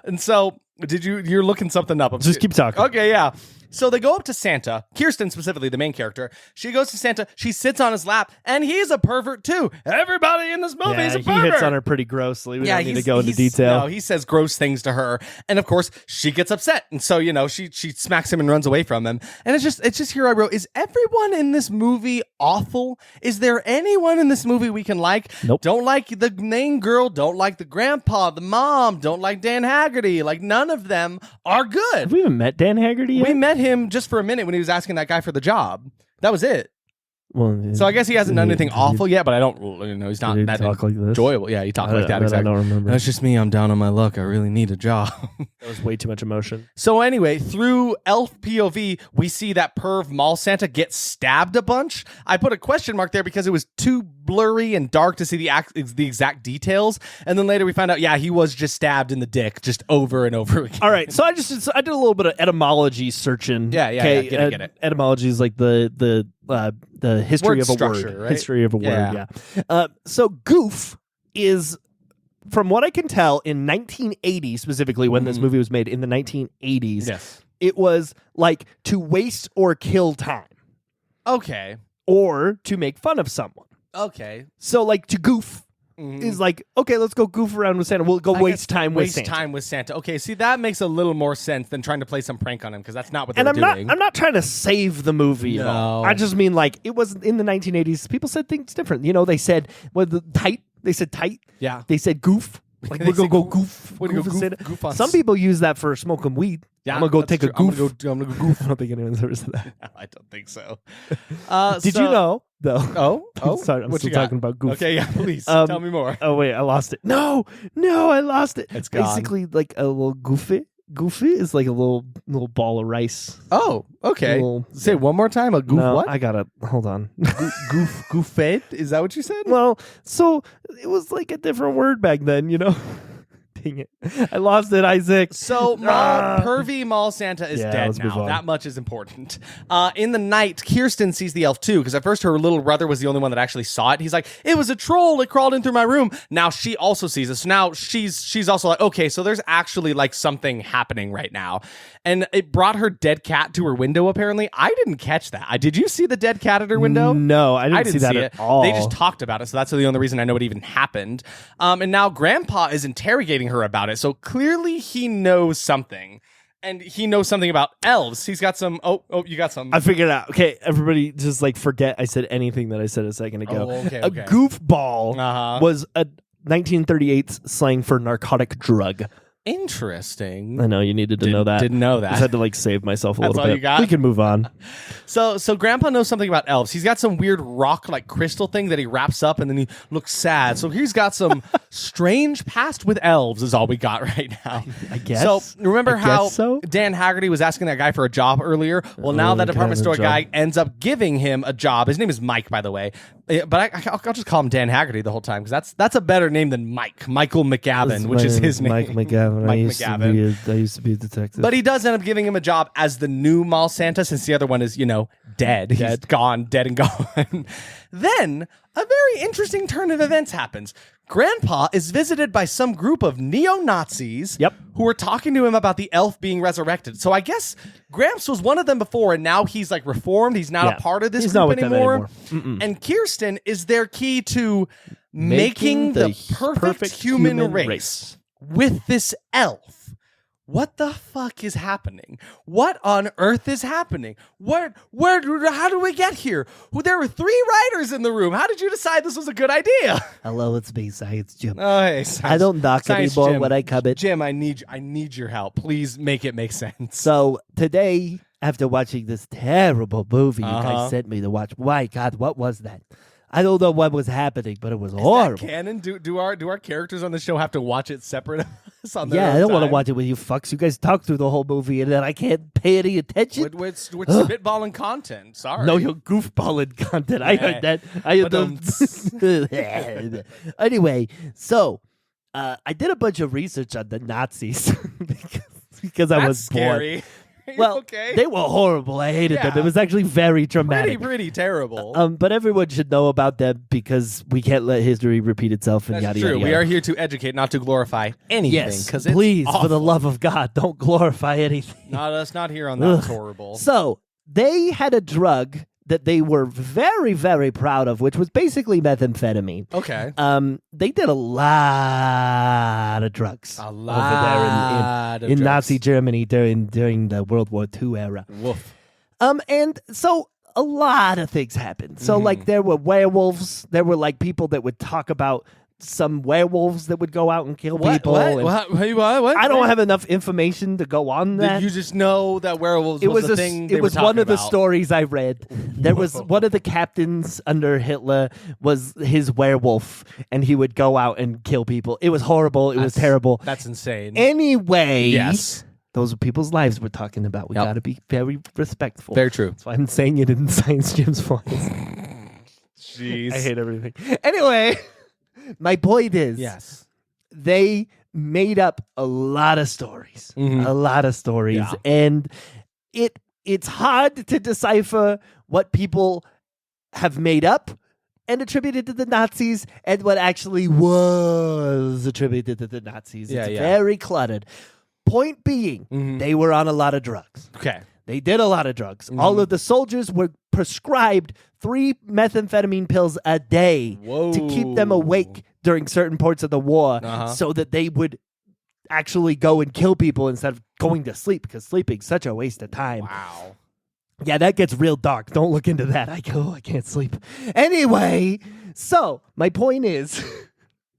And so you're looking something up. Just keep talking. Okay, yeah. So they go up to Santa, Kirsten specifically, the main character. She goes to Santa, she sits on his lap, and he's a pervert too. Everybody in this movie is a pervert. He hits on her pretty grossly. We don't need to go into detail. No, he says gross things to her. And of course, she gets upset. And so, she smacks him and runs away from him. And it's just here I wrote, is everyone in this movie awful? Is there anyone in this movie we can like? Nope. Don't like the main girl, don't like the grandpa, the mom, don't like Dan Haggerty. Like, none of them are good. Have we even met Dan Haggerty yet? We met him just for a minute when he was asking that guy for the job. That was it. Well, so I guess he hasn't done anything awful yet, but I don't, he's not that talk like this? enjoyable. Yeah, he talked like that. Exactly. I don't remember. That's just me. I'm down on my luck. I really need a job. That was way too much emotion. So anyway, through elf POV, we see that perv mall Santa get stabbed a bunch. I put a question mark there because it was too blurry and dark to see the exact details. And then later we found out, yeah, he was just stabbed in the dick just over and over again. All right, so I did a little bit of etymology searching. Yeah, get it. Etymology is like the history Word of a structure, word. right? History of a word, yeah. So goof is, from what I can tell, in 1980 specifically, when this movie was made in the 1980s, Yes. it was like to waste or kill time Okay. or to make fun of someone. Okay. So like to goof is like, okay, let's go goof around with Santa. We'll go waste time with Santa. Waste time with Santa. Okay, see, that makes a little more sense than trying to play some prank on him, because that's not what And they're doing. I'm not trying to save the movie at all. No. I just mean like it was in the 1980s. People said things different. You know, they said tight. They said tight. Yeah. They said goof. Like They we're gonna say go goof. goof. We're gonna go with Santa. goof on Some people use that for smoking weed. Yeah, I'm gonna go that's take a true. goof. I'm gonna go goof. I don't think anyone's ever said that. No, I don't think so. Did you know though? Oh, Sorry, I'm what still you got? talking about goof. Okay, yeah, please tell me more. Oh wait, I lost it. No, I lost it. It's gone. Basically like a little goofy. Goofy is like a little ball of rice. Oh, okay. Little- Say it one more time. A goof No, what? I gotta hold on. Goof fed? Is that what you said? Well, so it was like a different word back then, you know? Dang it. I lost it, Isaac. So pervy mall Santa is Yeah, dead let's move now. on. That much is important. In the night, Kirsten sees the elf too, because at first her little brother was the only one that actually saw it. He's like, it was a troll. It crawled in through my room. Now she also sees it. So now she's also like, okay, so there's actually like something happening right now. And it brought her dead cat to her window, apparently. I didn't catch that. Did you see the dead cat at her window? No, I didn't see that it at all. They just talked about it, so that's the only reason I know it even happened. And now Grandpa is interrogating her about it, so clearly he knows something. And he knows something about elves. He's got some... Oh, you got some. I figured it out. Okay, everybody just like forget I said anything that I said a second ago. Oh, okay. A goofball Uh-huh. was a 1938's slang for narcotic drug. Interesting. I know you needed to know that. Didn't know I that. just had to like save myself a That's little all bit. you got? We can move on. So Grandpa knows something about elves. He's got some weird rock like crystal thing that he wraps up, and then he looks sad. So he's got some strange past with elves is all we got right now. I guess. So remember I how guess so? Dan Haggerty was asking that guy for a job earlier? Well, now that can I department have a store job? guy ends up giving him a job. His name is Mike, by the way. But I'll just call him Dan Haggerty the whole time, because that's a better name than Mike. Michael McGavin, which is his name. Mike McGavin. Mike I used to be a detective. But he does end up giving him a job as the new mall Santa, since the other one is, dead. He's gone, dead and gone. Then a very interesting turn of events happens. Grandpa is visited by some group of neo-Nazis who are talking to him about the elf being resurrected. So I guess Gramps was one of them before, and now he's like reformed. He's not a part of this He's group not with them anymore. anymore. And Kirsten is their key to making the perfect human race with this elf. What the fuck is happening? What on earth is happening? How do we get here? There were 3 writers in the room. How did you decide this was a good idea? Hello, it's me, Science Jim. Oh, hey, I don't knock Science anymore Jim. when I come in. Jim, I need your help. Please make it make sense. So today, after watching this terrible movie you Uh-huh. guys sent me to watch, my God, what was that? I don't know what was happening, but it was Is horrible. that canon? Do our characters on the show have to watch it separate of us on their Yeah, own I don't want to time? watch it with you fucks. You guys talk through the whole movie and then I can't pay any attention. We're spitballing content. Sorry. No, you're goofballing content. I heard that. I heard the... Anyway, so I did a bunch of research on the Nazis because I That's was scary. bored. Are you Well, okay? they were horrible. I hated them. Yeah. It was actually very traumatic. pretty terrible. But everyone should know about them because we can't let history repeat itself and That's yada true. yada. We yada. are here to educate, not to glorify anything. Yes, because please, for the love of God, don't glorify anything. not us, not here on That's Ugh. Horrible. So they had a drug that they were very, very proud of, which was basically methamphetamine. Okay. They did a lot of drugs A over lot there in Nazi Germany during the World War II era. Woof. And so a lot of things happened. So like there were werewolves. There were like people that would talk about some werewolves that would go out and kill people. and What? I don't have enough information to go on that. You just know that werewolves It was was the thing. it was one of the stories I read. There was one of the captains under Hitler was his werewolf, and he would go out and kill people. It was horrible. It was terrible. That's insane. Anyway, Yes. those are people's lives we're talking about. We Yep. got to be very respectful. Very true. That's why I'm saying it in Science Jim's voice. jeez. I hate everything. Anyway, my point is, Yes. they made up a lot of stories, Yeah. and it's hard to decipher what people have made up and attributed to the Nazis and what actually was attributed to the Nazis. Yeah, It's yeah. very cluttered. Point being, they were on a lot of drugs. Okay. They did a lot of drugs. All of the soldiers were prescribed 3 methamphetamine pills a day to keep them awake during certain parts of the war so that they would actually go and kill people instead of going to sleep, because sleeping's such a waste of time. Wow. Yeah, that gets real dark. Don't look into that. I can't sleep. Anyway, so my point is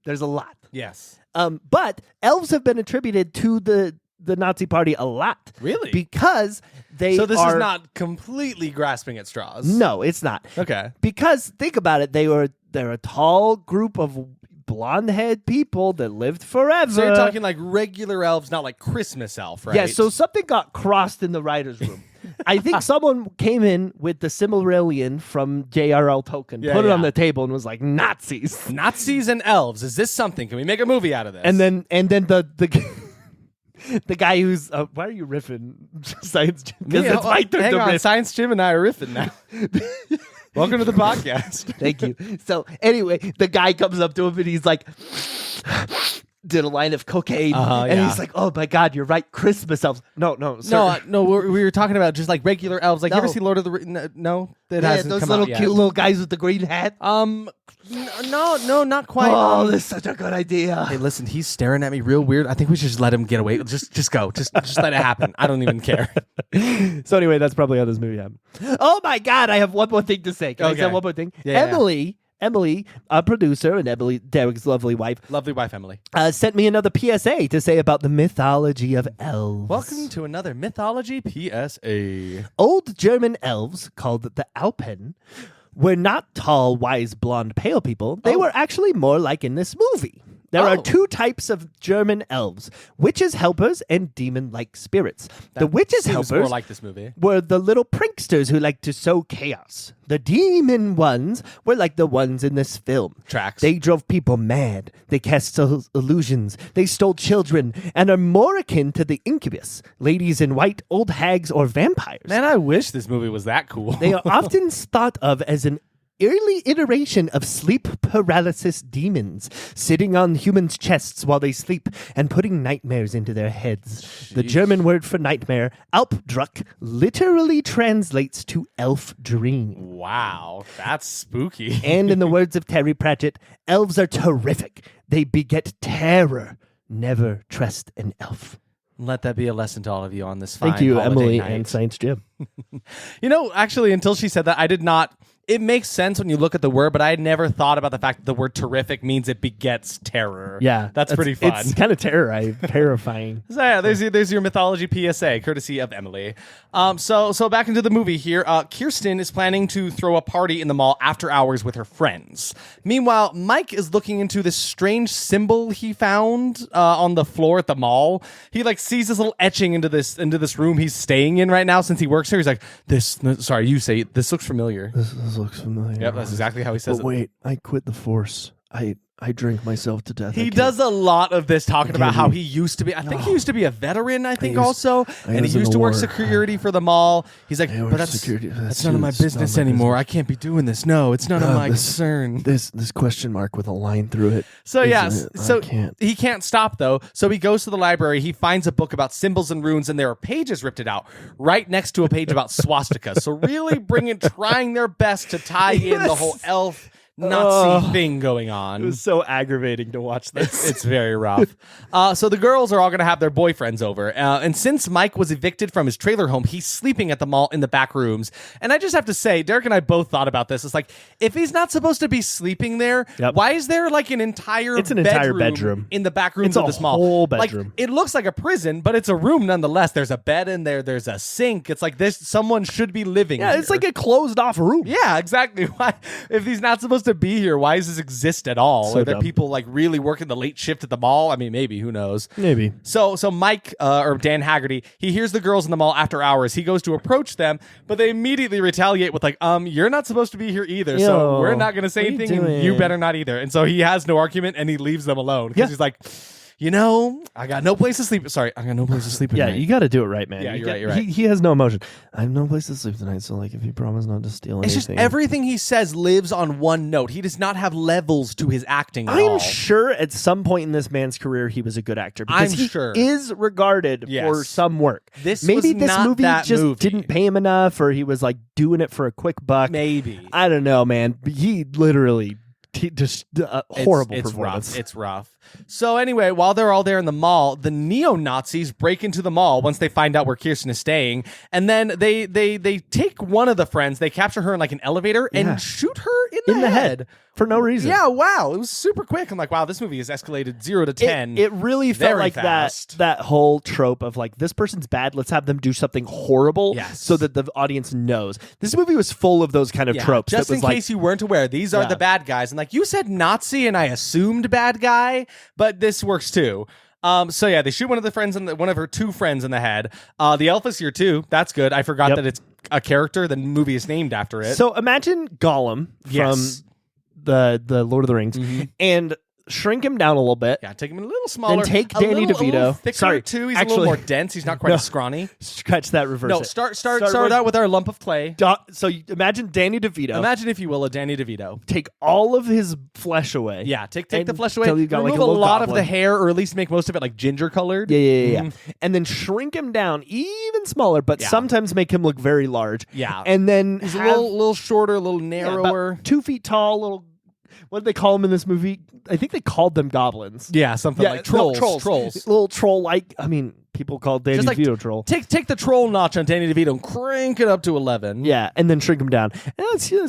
there's a lot. Yes. But elves have been attributed to the Nazi party a lot. Really? Because they So this are... is not completely grasping at straws. No, it's not. Okay. Because think about it, they're a tall group of blonde-haired people that lived forever. So you're talking like regular elves, not like Christmas elf, right? Yeah, so something got crossed in the writer's room. I think someone came in with the Silmarillion from J.R.R. Tolkien, put it on the table, and was like, Nazis. Nazis and elves. Is this something? Can we make a movie out of this? And then the the guy who's why are you riffing Science Jim? Because it's my turn hang to on, riff. Science Jim and I are riffing now. Welcome to the podcast. Thank you. So anyway, the guy comes up to him and he's like, did a line of cocaine, and he's like, "Oh my God, you're right, Christmas elves." No, sir. No, we were talking about just like regular elves. Like, you ever see Lord of the Rings? No, that Yeah, hasn't those come little out yet. cute little guys with the green hat. No, not quite. Oh, this is such a good idea. Hey, listen, he's staring at me real weird. I think we should just let him get away. Just go. Just let it happen. I don't even care. So anyway, that's probably how this movie happened. Oh my God, I have one more thing to say. Can I say Okay. one more thing? Yeah. Emily, a producer, and Emily, Derek's lovely wife, Lovely wife, Emily. sent me another PSA to say about the mythology of elves. Welcome to another Mythology PSA. Old German elves, called the Alpen, were not tall, wise, blonde, pale people. They were actually more like in this movie. There are 2 types of German elves, witches' helpers and demon-like spirits. The witches' Seems helpers more like this movie. were the little pranksters who like to sow chaos. The demon ones were like the ones in this film. Tracks. They drove people mad. They cast illusions. They stole children and are more akin to the incubus, ladies in white, old hags, or vampires. Man, I wish this movie was that cool. They are often thought of as an early iteration of sleep paralysis demons, sitting on humans' chests while they sleep and putting nightmares into their heads. Sheesh. The German word for nightmare, Albdruck, literally translates to elf dream. Wow, that's spooky. And in the words of Terry Pratchett, elves are terrific. They beget terror. Never trust an elf. Let that be a lesson to all of you on this fine Thank you, holiday Emily night. and Science Jim. You know, actually, until she said that, I did not. It makes sense when you look at the word, but I had never thought about the fact that the word terrific means it begets terror. Yeah. That's pretty fun. It's kind of terrifying. So yeah, there's your mythology PSA, courtesy of Emily. So back into the movie here. Kirsten is planning to throw a party in the mall after hours with her friends. Meanwhile, Mike is looking into this strange symbol he found on the floor at the mall. He like sees this little etching into this room he's staying in right now since he works here. He's like, sorry, you say this looks familiar. This looks familiar. Yep, that's exactly how he says But it. wait, I quit the force. I drink myself to death. He does a lot of this talking about how he used to be. I think he used to be a veteran. I think also, and he used to work security for the mall. He's like, but that's none of my business anymore. I can't be doing this. No, it's none of my concern. This question mark with a line through it. So yes, so he can't stop though. So he goes to the library. He finds a book about symbols and runes, and there are pages ripped out right next to a page about swastikas. So really trying their best to tie in the whole elf Nazi thing going on. It was so aggravating to watch this. It's very rough. So the girls are all going to have their boyfriends over. And since Mike was evicted from his trailer home, he's sleeping at the mall in the back rooms. And I just have to say, Derek and I both thought about this. It's like, if he's not supposed to be sleeping there, why is there like an entire bedroom in the back rooms of this mall? Whole bedroom. Like, it looks like a prison, but it's a room nonetheless. There's a bed in there. There's a sink. It's like this. Someone should be living Yeah, here. it's like a closed off room. Yeah, exactly. Why? If he's not supposed to to be here? Why does this exist at all? So Are there dumb. people like really working the late shift at the mall? I mean, maybe, who knows? Maybe. So Mike or Dan Haggerty, he hears the girls in the mall after hours. He goes to approach them, but they immediately retaliate with like, you're not supposed to be here either. So Yo, we're not going to say what are you anything, and you doing? better not either. And so he has no argument, and he leaves them alone because he's like, I got no place to sleep. Sorry, I got no place to sleep. Yeah, tonight. you got to do it right, man. Yeah, You you're got- right. He has no emotion. I have no place to sleep tonight, so like, if you promise not to steal It's anything, just everything he says lives on one note. He does not have levels to his acting at all. I'm sure at some point in this man's career he was a good actor because I'm he sure. is regarded Yes. for some work. This Maybe was this not movie that just movie. didn't pay him enough, or he was like doing it for a quick buck. Maybe. I don't know, man. He literally just horrible It's performance. rough. It's rough. So anyway, while they're all there in the mall, the neo-Nazis break into the mall once they find out where Kirsten is staying, and then they take one of the friends, they capture her in like an elevator Yeah. and shoot her in the head. for no reason. Yeah, wow, it was super quick. I'm like, wow, this movie has escalated 0 to 10. It really felt very like fast. that whole trope of like, this person's bad, let's have them do something horrible Yes. so that the audience knows. This movie was full of those kind of tropes. Just that was in case you weren't aware, these are Yeah. the bad guys. And like, you said Nazi, and I assumed bad guy, but this works too. So yeah, they shoot one of the friends one of her two friends in the head. The elf is here too. That's good. I forgot Yep. that it's a character. The movie is named after it. So imagine Gollum Yes. from the Lord of the Rings and shrink him down a little bit. yeah, take him a little smaller. take a Danny little, DeVito. A little thicker Sorry, too. He's a actually- little more dense. He's not quite No. as scrawny. Scratch that, reverse No, it. start out with our lump of clay. So you imagine Danny DeVito. Imagine, if you will, a Danny DeVito. Take all of his flesh away. Yeah, take And the flesh away. till you got, Remove like, a a little lot of goblin. the hair, or at least make most of it like ginger colored. Yeah. And then shrink him down even smaller, but Yeah. sometimes make him look very large. Yeah. And then He's have, a little shorter, a little yeah, about narrower. 2 feet tall, little. What did they call them in this movie? I think they called them goblins. Yeah, something like no, trolls. Little troll-like. I mean, people called Danny Just like DeVito troll. Take the troll notch on Danny DeVito and crank it up to 11. Yeah, and then shrink him down. And that's your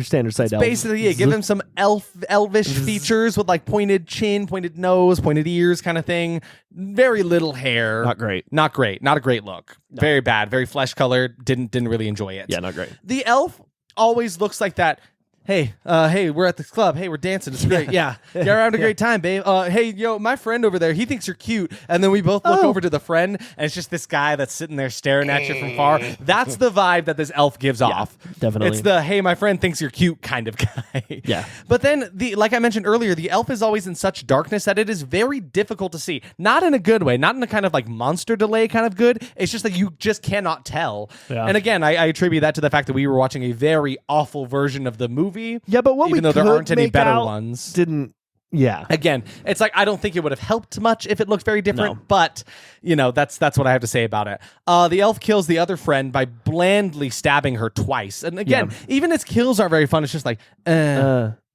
standard size elf. Basically, give him some elvish features with like pointed chin, pointed nose, pointed ears kind of thing. Very little hair. Not great. Not great. Not a great look. Very bad. Very flesh colored. Didn't really enjoy it. Yeah, not great. The elf always looks like that. Hey, we're at the club. Hey, we're dancing. It's great. Yeah, we're having a great time, babe. Hey, yo, my friend over there, he thinks you're cute. And then we both look over to the friend, and it's just this guy that's sitting there staring at you from far. That's the vibe that this elf gives off. definitely. It's the, hey, my friend thinks you're cute kind of guy. Yeah. But then, like I mentioned earlier, the elf is always in such darkness that it is very difficult to see. Not in a good way. Not in a kind of like monster delay kind of good. It's just that you just cannot tell. Yeah. And again, I attribute that to the fact that we were watching a very awful version of the movie. Yeah, but what even we though there could aren't any make better out ones. didn't. Yeah. Again, it's like I don't think it would have helped much if it looked very different, No. but that's what I have to say about it. The elf kills the other friend by blandly stabbing her twice. And again, even its kills aren't very fun. It's just like,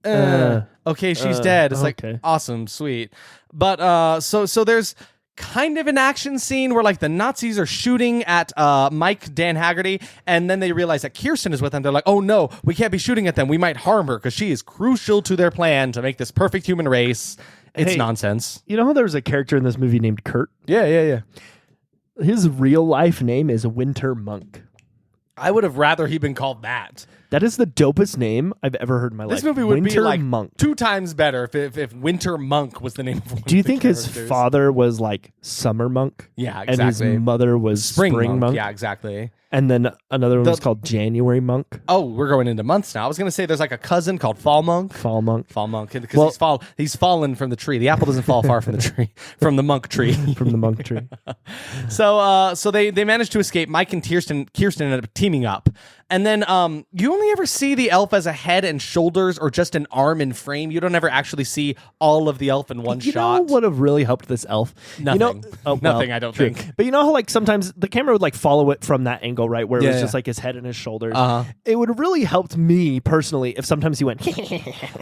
okay, she's dead. It's like, okay. awesome, sweet. But so there's kind of an action scene where like the Nazis are shooting at Mike Dan Haggerty, and then they realize that Kirsten is with them. They're like, oh no, we can't be shooting at them. We might harm her because she is crucial to their plan to make this perfect human race. It's Hey. nonsense. You know how there was a character in this movie named Kurt? Yeah. His real life name is Winter Monk. I would have rather he been called that. That is the dopest name I've ever heard in my life. This movie would Winter be like Monk. 2 times better if Winter Monk was the name of one Do you of the think his characters. father was like Summer Monk? Yeah, And his exactly. mother was Spring Monk? Yeah, exactly. And then another one was called January Monk. Oh, we're going into months now. I was going to say there's like a cousin called Fall Monk. Fall Monk. Fall Monk, because he's fallen from the tree. The apple doesn't fall far from the tree, from the monk tree. From the monk tree. So they managed to escape. Mike and Kirsten ended up teaming up, and then you only ever see the elf as a head and shoulders, or just an arm and frame. You don't ever actually see all of the elf in one You shot. know what would have really helped this elf? Nothing. You know, Nothing, I don't true. think. But you know how like sometimes the camera would like follow it from that angle, right? Where it was Yeah, just yeah. like his head and his shoulders. Uh-huh. It would have really helped me personally if sometimes he went,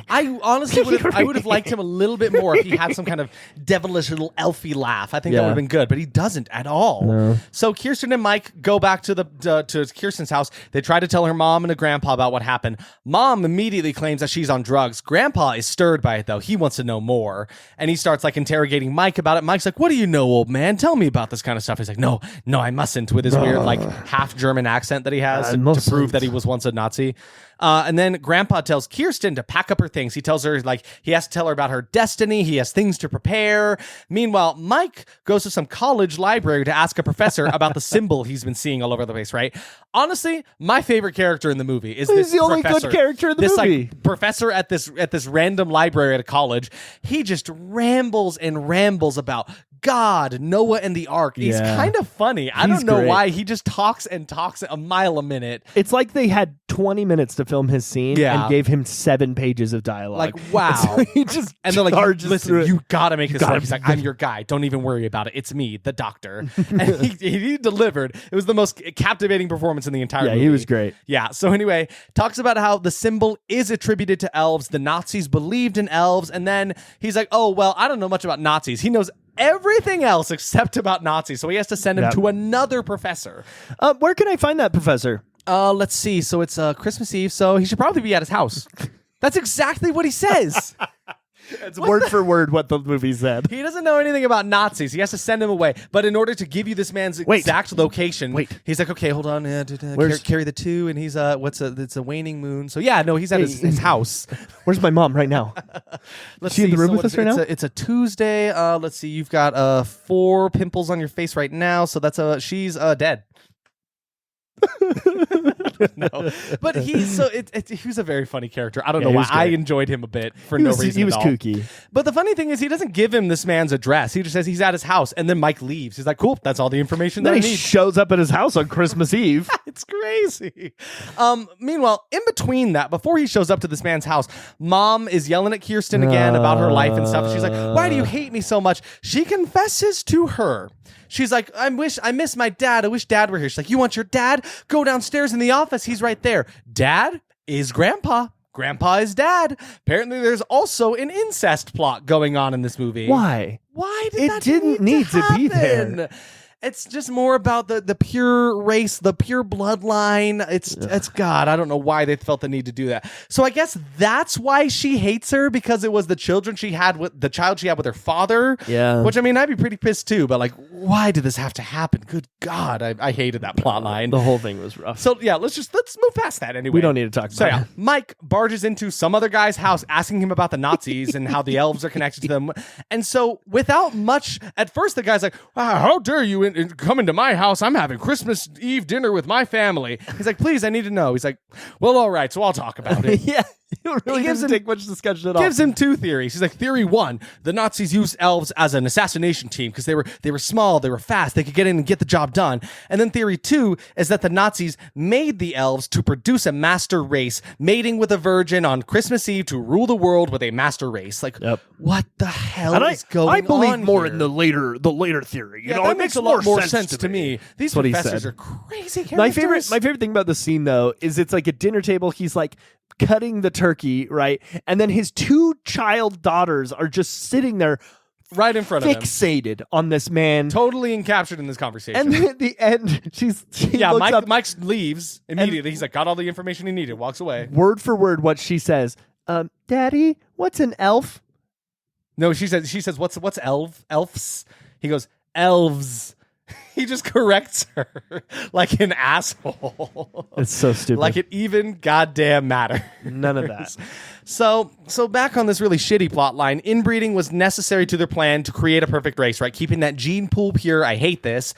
I honestly would have liked him a little bit more if he had some kind of devilish little elfy laugh. I think that Yeah. would have been good, but he doesn't at all. No. So Kirsten and Mike go back to Kirsten's house. They try try to tell her mom and her grandpa about what happened. Mom immediately claims that she's on drugs. Grandpa is stirred by it, though. He wants to know more. And he starts like interrogating Mike about it. Mike's like, what do you know, old man? Tell me about this kind of stuff. He's like, no, I mustn't, with his weird like half German accent that he has to prove that he was once a Nazi. And then Grandpa tells Kirsten to pack up her things. He tells her, like, he has to tell her about her destiny. He has things to prepare. Meanwhile, Mike goes to some college library to ask a professor about the symbol he's been seeing all over the place, right? Honestly, my favorite character in the movie is this the only professor. good character in the movie. Like, professor at this random library at a college. He just rambles and rambles about God, Noah, and the Ark. He's kind of funny. I don't know why. He just talks and talks a mile a minute. It's like they had 20 minutes to film his scene and gave him 7 pages of dialogue. Like, wow. So he just and they're like, listen, you gotta make this work. He's like, I'm your guy. Don't even worry about it. It's me, the doctor. And he delivered. It was the most captivating performance in the entire movie. Yeah, he was great. Yeah. So anyway, talks about how the symbol is attributed to elves. The Nazis believed in elves. And then he's like, oh, well, I don't know much about Nazis. He knows everything else except about Nazis. So he has to send him to another professor. Where can I find that professor? Let's see. So it's Christmas Eve, so he should probably be at his house. That's exactly what he says. It's word for word what the movie said. He doesn't know anything about Nazis. He has to send him away. But in order to give you this man's exact location, he's like, okay, hold on. Carry the 2, and he's it's a waning moon. So yeah, no, he's at his house. Where's my mom right now? Let's see. In the room with us right now? It's a Tuesday. Let's see. You've got 4 pimples on your face right now. So she's dead. No, but he was a very funny character. I don't know why I enjoyed him a bit for no reason. He was at all. kooky. But the funny thing is, he doesn't give him this man's address. He just says he's at his house, and then Mike leaves. He's like, "Cool, that's all the information that I need." He shows up at his house on Christmas Eve. It's crazy. Meanwhile, in between that, before he shows up to this man's house, Mom is yelling at Kirsten again about her life and stuff. She's like, "Why do you hate me so much?" She confesses to her. She's like, I miss my dad. I wish Dad were here. She's like, you want your dad? Go downstairs in the office. He's right there. Dad is Grandpa. Grandpa is Dad. Apparently, there's also an incest plot going on in this movie. Why? Why did it didn't need to be there? It's just more about the pure race, the pure bloodline. It's God. I don't know why they felt the need to do that. So I guess that's why she hates her, because it was the child she had with her father. Yeah. Which, I mean, I'd be pretty pissed too. But like, why did this have to happen? Good God, I hated that plot line. The whole thing was rough. So yeah, let's move past that anyway. We don't need to talk about it. Mike barges into some other guy's house asking him about the Nazis and how the elves are connected to them. And so without much, at first the guy's like, wow, how dare you come into my house? I'm having Christmas Eve dinner with my family. He's like, please, I need to know. He's like, well, all right, so I'll talk about it. Yeah. It really doesn't take much discussion at all. Gives him 2 theories. He's like, theory 1, the Nazis used elves as an assassination team because they were small, they were fast, they could get in and get the job done. And then theory 2 is that the Nazis made the elves to produce a master race, mating with a virgin on Christmas Eve to rule the world with a master race. Like, what the hell is going on? I believe more here? in the later theory. You know, that it makes a lot more sense to me. These professors are crazy characters. My favorite thing about the scene, though, is it's like a dinner table. He's like cutting the turkey, right? And then his 2 child daughters are just sitting there right in front of him, fixated on this man, totally encaptured in this conversation. And then at the end, Mike leaves immediately. He's like, got all the information he needed, walks away. Word for word, what she says, Daddy, what's an elf? No, she says, what's elves? He goes, elves. He just corrects her like an asshole. It's so stupid. Like it even goddamn matters. None of that. So back on this really shitty plot line, inbreeding was necessary to their plan to create a perfect race, right? Keeping that gene pool pure. I hate this.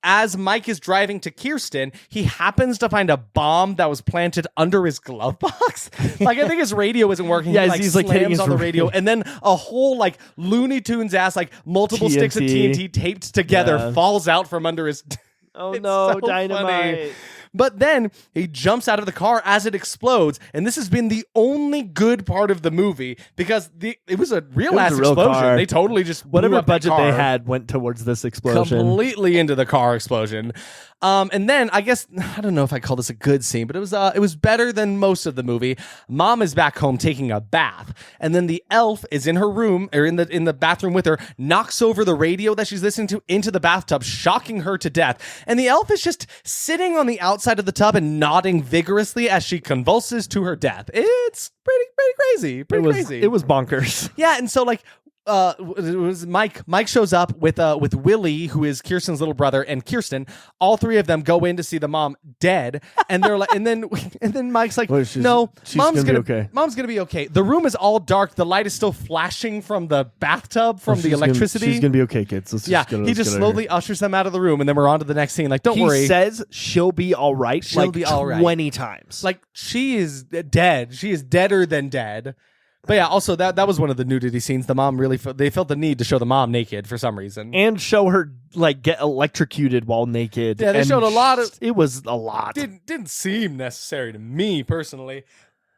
As Mike is driving to Kirsten, he happens to find a bomb that was planted under his glove box. Like, I think his radio isn't working. Yeah, he's like hitting on the radio, and then a whole like Looney Tunes ass, like multiple sticks of TNT taped together falls out from under his. Oh no, so dynamite. Funny. But then he jumps out of the car as it explodes, and this has been the only good part of the movie because it was a real explosion. Car. They totally just whatever budget they had went towards this explosion. Completely into the car explosion. And then I guess I don't know if I call this a good scene, but it was better than most of the movie. Mom is back home taking a bath, and then the elf is in her room or in the bathroom with her, knocks over the radio that she's listening to into the bathtub, shocking her to death. And the elf is just sitting on the outside of the tub and nodding vigorously as she convulses to her death. It's pretty crazy. Crazy. It was bonkers. Yeah, and so like it was Mike. Mike shows up with Willie, who is Kirsten's little brother, and Kirsten. All three of them go in to see the mom dead, and they're like, and then Mike's like, no, mom's gonna be okay. Mom's gonna be okay. The room is all dark. The light is still flashing from the bathtub from the electricity. She's gonna be okay, kids. He just slowly ushers them out of the room, and then we're on to the next scene. Like, don't worry. He says she'll be all right. She'll be all right 20 times. Like, she is dead. She is deader than dead. But yeah, also that was one of the nudity scenes. The mom they felt the need to show the mom naked for some reason. And show her like get electrocuted while naked. Yeah, they showed a lot of it was a lot. Didn't seem necessary to me personally.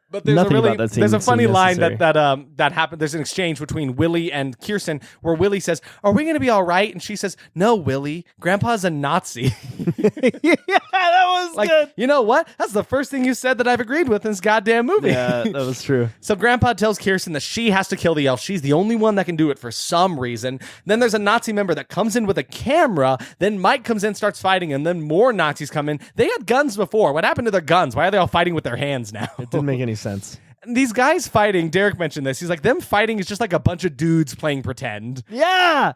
But there's a funny line that happened. There's an exchange between Willie and Kirsten where Willie says, "Are we going to be all right?" And she says, "No, Willie, Grandpa's a Nazi." Yeah, that was like, good. You know what? That's the first thing you said that I've agreed with in this goddamn movie. Yeah, that was true. So Grandpa tells Kirsten that she has to kill the elf. She's the only one that can do it for some reason. Then there's a Nazi member that comes in with a camera. Then Mike comes in, starts fighting, and then more Nazis come in. They had guns before. What happened to their guns? Why are they all fighting with their hands now? It didn't make any sense. These guys fighting, Derek mentioned this. He's like, them fighting is just like a bunch of dudes playing pretend. Yeah,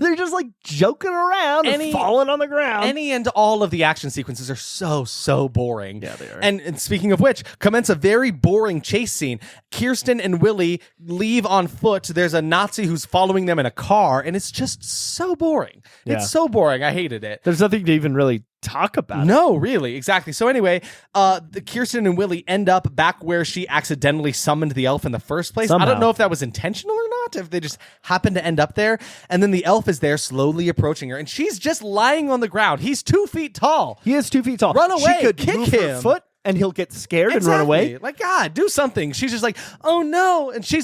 they're just like joking around and falling on the ground. Any and all of the action sequences are so boring. Yeah, they are. And speaking of which, commence a very boring chase scene. Kirsten and Willie leave on foot. There's a Nazi who's following them in a car, and it's just so boring. Yeah. It's so boring. I hated it. There's nothing to even really talk about. No, really, exactly. So anyway, the Kirsten and Willie end up back where she accidentally summoned the elf in the first place. Somehow. I don't know if that was intentional or not, if they just happened to end up there. And then the elf is there slowly approaching her, and she's just lying on the ground. He's 2 feet tall. He is 2 feet tall. Run away, She could kick move him. her foot and he'll get scared and run away. Like, God, do something. She's just like, oh no. And she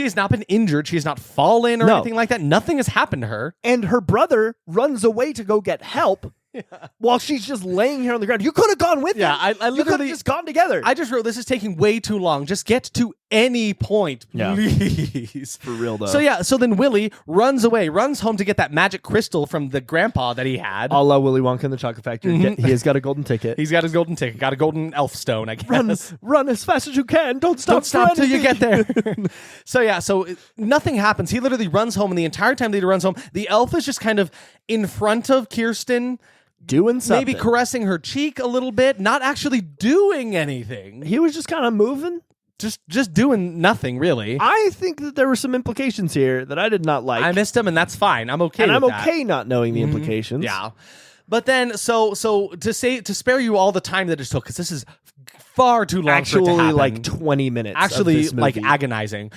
has not been injured. She has not fallen or anything like that. Nothing has happened to her. And her brother runs away to go get help. Yeah. While she's just laying here on the ground. You could have gone with him. I you could have just gone together. I just wrote, this is taking way too long. Just get to any point, please. For real, though. So then Willie runs away, runs home to get that magic crystal from the grandpa that he had. A la Willy Wonka and the Chocolate Factory. Mm-hmm. He has got a golden ticket. He's got his golden ticket. Got a golden elf stone, I guess. Run as fast as you can. Don't stop till you get there. So nothing happens. He literally runs home, and the entire time that he runs home, the elf is just kind of in front of Kirsten, doing something. Maybe caressing her cheek a little bit, not actually doing anything. He was just kind of moving. Just doing nothing, really. I think that there were some implications here that I did not like. I missed them, and that's fine. I'm okay with that. And I'm okay not knowing the implications. Yeah. But then, so to spare you all the time that it took, because this is far too long for it to happen. Like 20 minutes. Actually, like agonizing.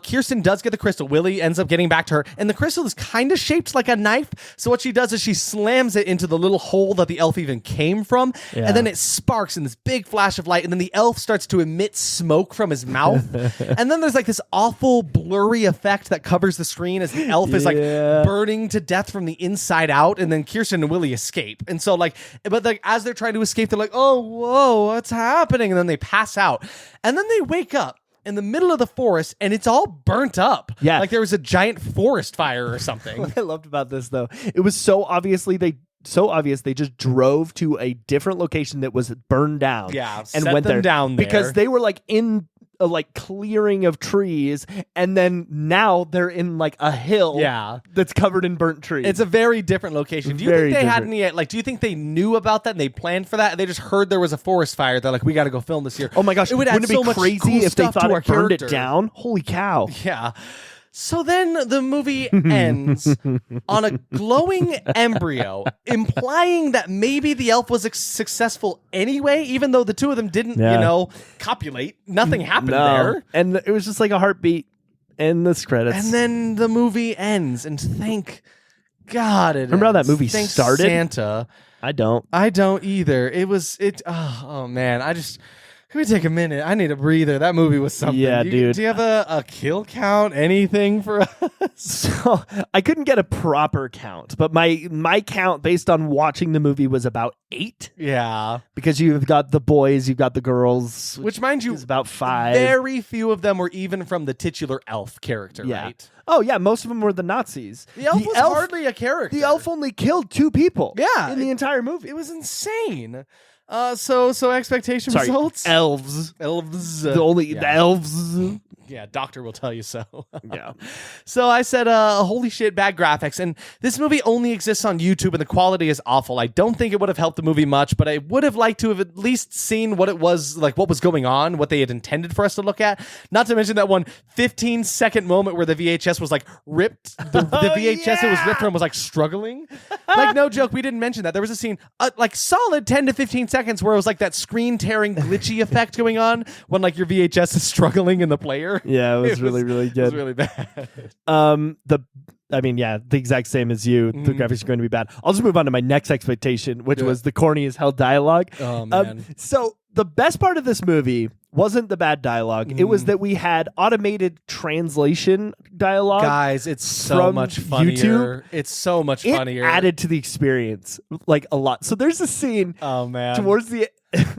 Kirsten does get the crystal. Willie ends up getting back to her, and the crystal is kind of shaped like a knife. So what she does is she slams it into the little hole that the elf even came from, and then it sparks in this big flash of light, and then the elf starts to emit smoke from his mouth, and then there's like this awful blurry effect that covers the screen as the elf is like burning to death from the inside out, and then Kirsten and Willie escape. And so but as they're trying to escape, they're like, oh, whoa, what's happening? And then they pass out, and then they wake up in the middle of the forest, and it's all burnt up. Yeah, like there was a giant forest fire or something. What I loved about this, though, it was so obvious they just drove to a different location that was burned down. Yeah, and set went them there down there because they were like in a like clearing of trees, and then now they're in like a hill that's covered in burnt trees. It's a very different location. Do you think they had any do you think they knew about that and they planned for that, and they just heard there was a forest fire? They're like, we got to go film this here. Oh my gosh, wouldn't it be crazy if they thought it burned it down? Holy cow. Yeah. So then the movie ends on a glowing embryo, implying that maybe the elf was successful anyway, even though the two of them didn't, copulate. Nothing happened there. And it was just like a heartbeat and the credits. And then the movie ends, and thank God it Remember ends. How that movie Thanks started? Santa. I don't either. Oh man, Can we take a minute? I need a breather. That movie was something. Yeah, dude. Do you have a kill count? Anything for us? So I couldn't get a proper count, but my count based on watching the movie was about 8. Yeah. Because you've got the boys, you've got the girls, which mind you, is about 5. Very few of them were even from the titular elf character, right? Oh yeah, most of them were the Nazis. The elf was hardly a character. The elf only killed 2 people. Yeah, in the entire movie. It was insane. So expectation results. Elves. The elves. Yeah, doctor will tell you so. Yeah. So I said, holy shit, bad graphics. And this movie only exists on YouTube and the quality is awful. I don't think it would have helped the movie much, but I would have liked to have at least seen what it was, like what was going on, what they had intended for us to look at. Not to mention that one 15-second moment where the VHS was like ripped. The VHS it was ripped from was like struggling. Like, no joke, we didn't mention that. There was a scene, like solid 10 to 15 seconds where it was like that screen tearing glitchy effect going on when like your VHS is struggling in the player. Yeah, it was really good. It was really bad. The exact same as you. The graphics are going to be bad. I'll just move on to my next expectation, which was the corny as hell dialogue. Oh man. So the best part of this movie wasn't the bad dialogue. It was that we had automated translation dialogue. Guys, it's so much funnier. YouTube. It's so much funnier. It added to the experience like a lot. So there's a scene towards the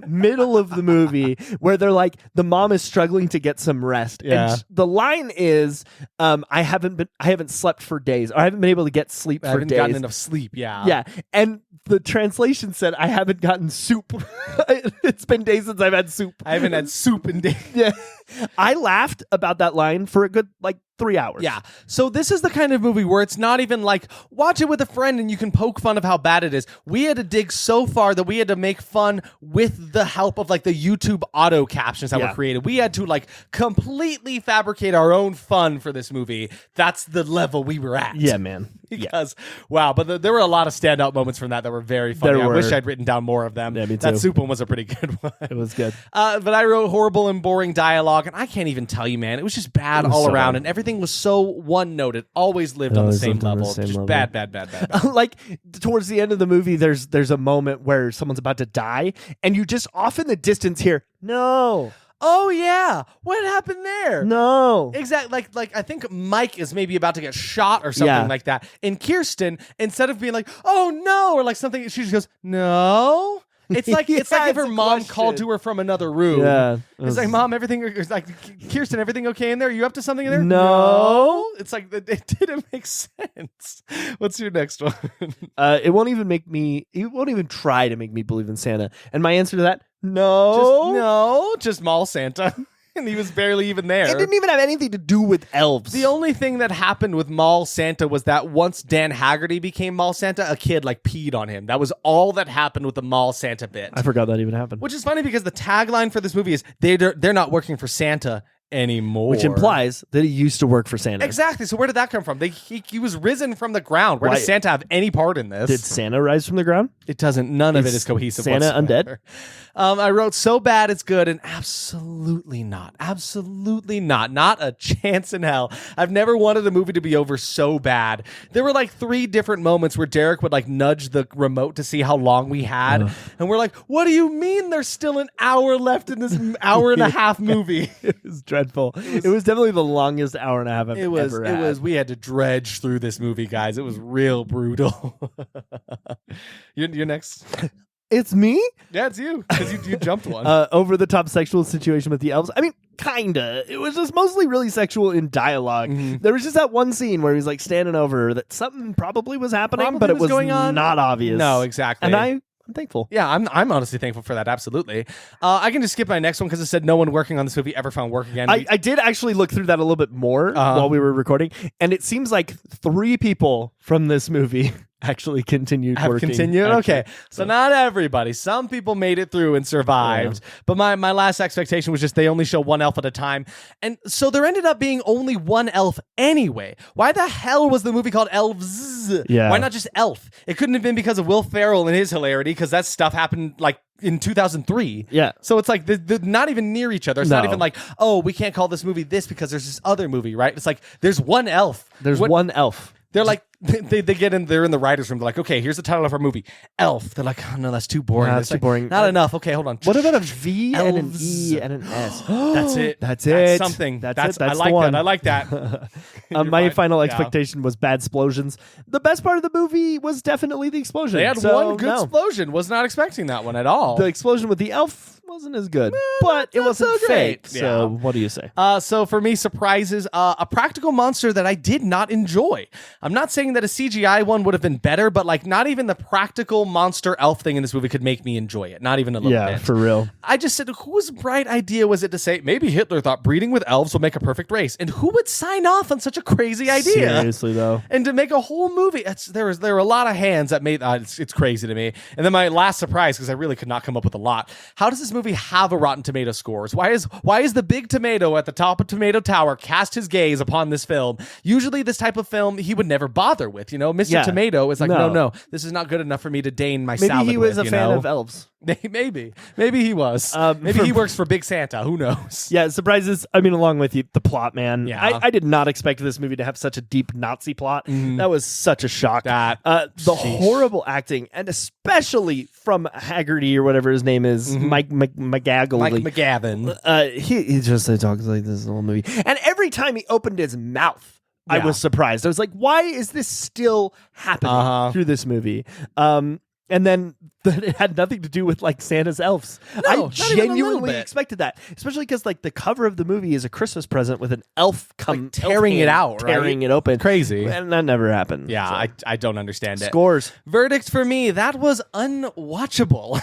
middle of the movie where they're like, the mom is struggling to get some rest. Yeah. And the line is, I haven't slept for days, or I haven't been able to get sleep for days. I haven't gotten enough sleep. Yeah. Yeah. And the translation said, I haven't gotten soup. It's been days since I've had soup. I haven't had soup in days. Yeah. I laughed about that line for a good 3 hours. Yeah. So this is the kind of movie where it's not even like, watch it with a friend and you can poke fun of how bad it is. We had to dig so far that we had to make fun with the help of like the YouTube auto captions that were created. We had to like completely fabricate our own fun for this movie. That's the level we were at. Yeah, man. Because, wow, but there were a lot of standout moments from that were very funny. I wish I'd written down more of them. Yeah, me too. That soup one was a pretty good one. It was good. But I wrote horrible and boring dialogue, and I can't even tell you, man. It was just bad all around, and everything was so one-note. It always lived on the same level. Just bad. Like, towards the end of the movie, there's a moment where someone's about to die, and you just off in the distance hear, no. Oh yeah, what happened there? No, exactly. Like I think Mike is maybe about to get shot or something like that. And Kirsten, instead of being like, "Oh no," or like something, she just goes, "No." It's like it's like if her mom called to her from another room. Yeah, it's like, "Mom, everything." It's like, "Kirsten, everything okay in there? Are you up to something in there?" No. It's like it didn't make sense. What's your next one? It won't even try to make me believe in Santa. And my answer to that, no, just mall Santa. And he was barely even there. It didn't even have anything to do with elves. The only thing that happened with Mall Santa was that once Dan Haggerty became Mall Santa, a kid peed on him. That was all that happened with the Mall Santa bit. I forgot that even happened. Which is funny because the tagline for this movie is they're not working for Santa anymore. Which implies that he used to work for Santa. Exactly. So where did that come from? He was risen from the ground. Where does Santa have any part in this? Did Santa rise from the ground? It doesn't. None of it is cohesive. Santa whatsoever. undead? I wrote so bad it's good, and absolutely not. Absolutely not. Not a chance in hell. I've never wanted a movie to be over so bad. There were 3 different moments where Derek would nudge the remote to see how long we had, and we're like, "What do you mean? There's still an hour left in this hour and a half movie?" It was dreadful. It was definitely the longest hour and a half I've ever had. It was. We had to dredge through this movie, guys. It was real brutal. You're next. It's me? Yeah, it's you. Because you jumped one. Over the top sexual situation with the elves. I mean, kinda. It was just mostly really sexual in dialogue. Mm-hmm. There was just that one scene where he was standing over her that something probably was happening, but it was going on. Not obvious. No, exactly. And I'm thankful. Yeah, I'm honestly thankful for that. Absolutely. I can just skip my next one because it said no one working on this movie ever found work again. I did actually look through that a little bit more while we were recording, and it seems like 3 people from this movie actually continued working. Okay. So not everybody. Some people made it through and survived. Yeah. But my last expectation was just they only show one elf at a time. And so there ended up being only one elf anyway. Why the hell was the movie called Elves? Yeah. Why not just Elf? It couldn't have been because of Will Ferrell and his hilarity, because that stuff happened in 2003. Yeah. So it's they're not even near each other. It's not even we can't call this movie this because there's this other movie, right? It's there's one elf. There's one elf. They're they get in. They're in the writers' room. They're like, okay, here's the title of our movie, Elf. They're like, oh no, that's too boring. Nah, That's too boring. Not enough. Okay, hold on. What about a V and an Elves. E and an S? That's it. That's it. That's something. That's That's it. That's I like the one. that. I like that. My You're final fine. Yeah. expectation was bad explosions. The best part of the movie was definitely the explosion. They had So, one good no. explosion. Was not expecting that one at all. The explosion with the elf wasn't as good, but it not wasn't so fake. great. So Yeah. what do you say? So for me, surprises, a practical monster that I did not enjoy. I'm not saying that a CGI one would have been better, but like not even the practical monster elf thing in this movie could make me enjoy it. Not even a little Yeah, bit. for real. I just said, whose bright idea was it to say maybe Hitler thought breeding with elves will make a perfect race, and who would sign off on such a crazy idea? Seriously though. And to make a whole movie, there were a lot of hands that made it's crazy to me. And then my last surprise, because I really could not come up with a lot. How does this movie have a Rotten Tomato scores? Why is the big tomato at the top of Tomato Tower cast his gaze upon this film? Usually, this type of film he would never bother with. You know, Mr. Yeah. Tomato is like, No. no, this is not good enough for me to deign my Maybe salad. he was with, a fan know? of elves. Maybe he was. Maybe for- he works for Big Santa. Who knows? Yeah, surprises. I mean, along with you, the plot, man. Yeah. I did not expect this movie to have such a deep Nazi plot. That was such a shock. That- the sheesh. horrible acting, and especially from Haggerty or whatever his name is, Mike McGaggle. Mike McGavin. He just talks like this the whole movie, and every time he opened his mouth, I Yeah. was surprised. I was like, "Why is this still happening through this movie?" And then it had nothing to do with like Santa's elves. No, I not even a little genuinely bit. expected that, especially because like the cover of the movie is a Christmas present with an elf tearing elf it hand out, right? tearing it open. Crazy. And that never happened. Yeah, So. I don't understand it. Scores. Verdict for me, that was unwatchable.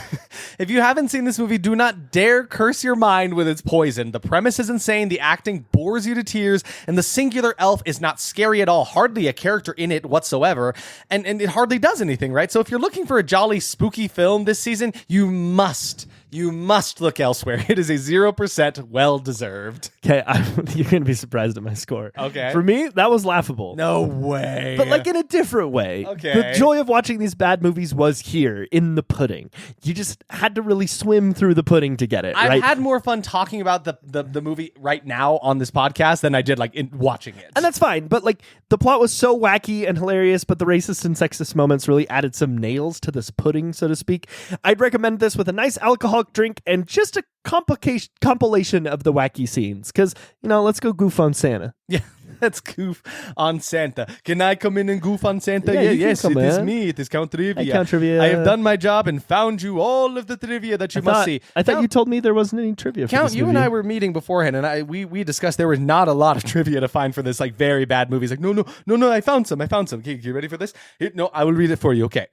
If you haven't seen this movie, do not dare curse your mind with its poison. The premise is insane, the acting bores you to tears, and the singular elf is not scary at all, hardly a character in it whatsoever, and it hardly does anything, right? So if you're looking for a jolly spooky film this season, you must look elsewhere. It is a 0% well-deserved. Okay, you're gonna be surprised at my score. Okay. For me, that was laughable. No way. But like in a different way. Okay. The joy of watching these bad movies was here in the pudding. You just had to really swim through the pudding to get it. I've right? had more fun talking about the movie right now on this podcast than I did like in watching it. And that's fine, but like the plot was so wacky and hilarious, but the racist and sexist moments really added some nails to this pudding, so to speak. I'd recommend this with a nice alcoholic drink and just a compilation of the wacky scenes. Because, let's go goof on Santa. Yeah, let's goof on Santa. Can I come in and goof on Santa? Yeah, you can Yes, come it is in. me. It is Count Trivia. Hey, Count Trivia. I have done my job and found you all of the trivia that you must see. I thought Count- you told me there wasn't any trivia for Count, this you and movie. I were meeting beforehand, and we discussed there was not a lot of trivia to find for this like very bad movie. He's like, no, I found some. Okay, you ready for this? Here, no, I will read it for you. Okay,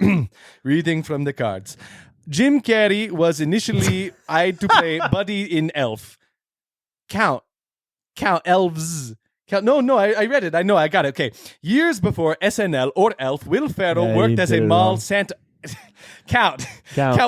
reading from the cards. Jim Carrey was initially eyed to play Buddy in Elf. Count elves. No, I read it. I know, I got it. Okay. Years before SNL or Elf, Will Ferrell Yeah, worked you as a did it mall wrong. Santa. Count.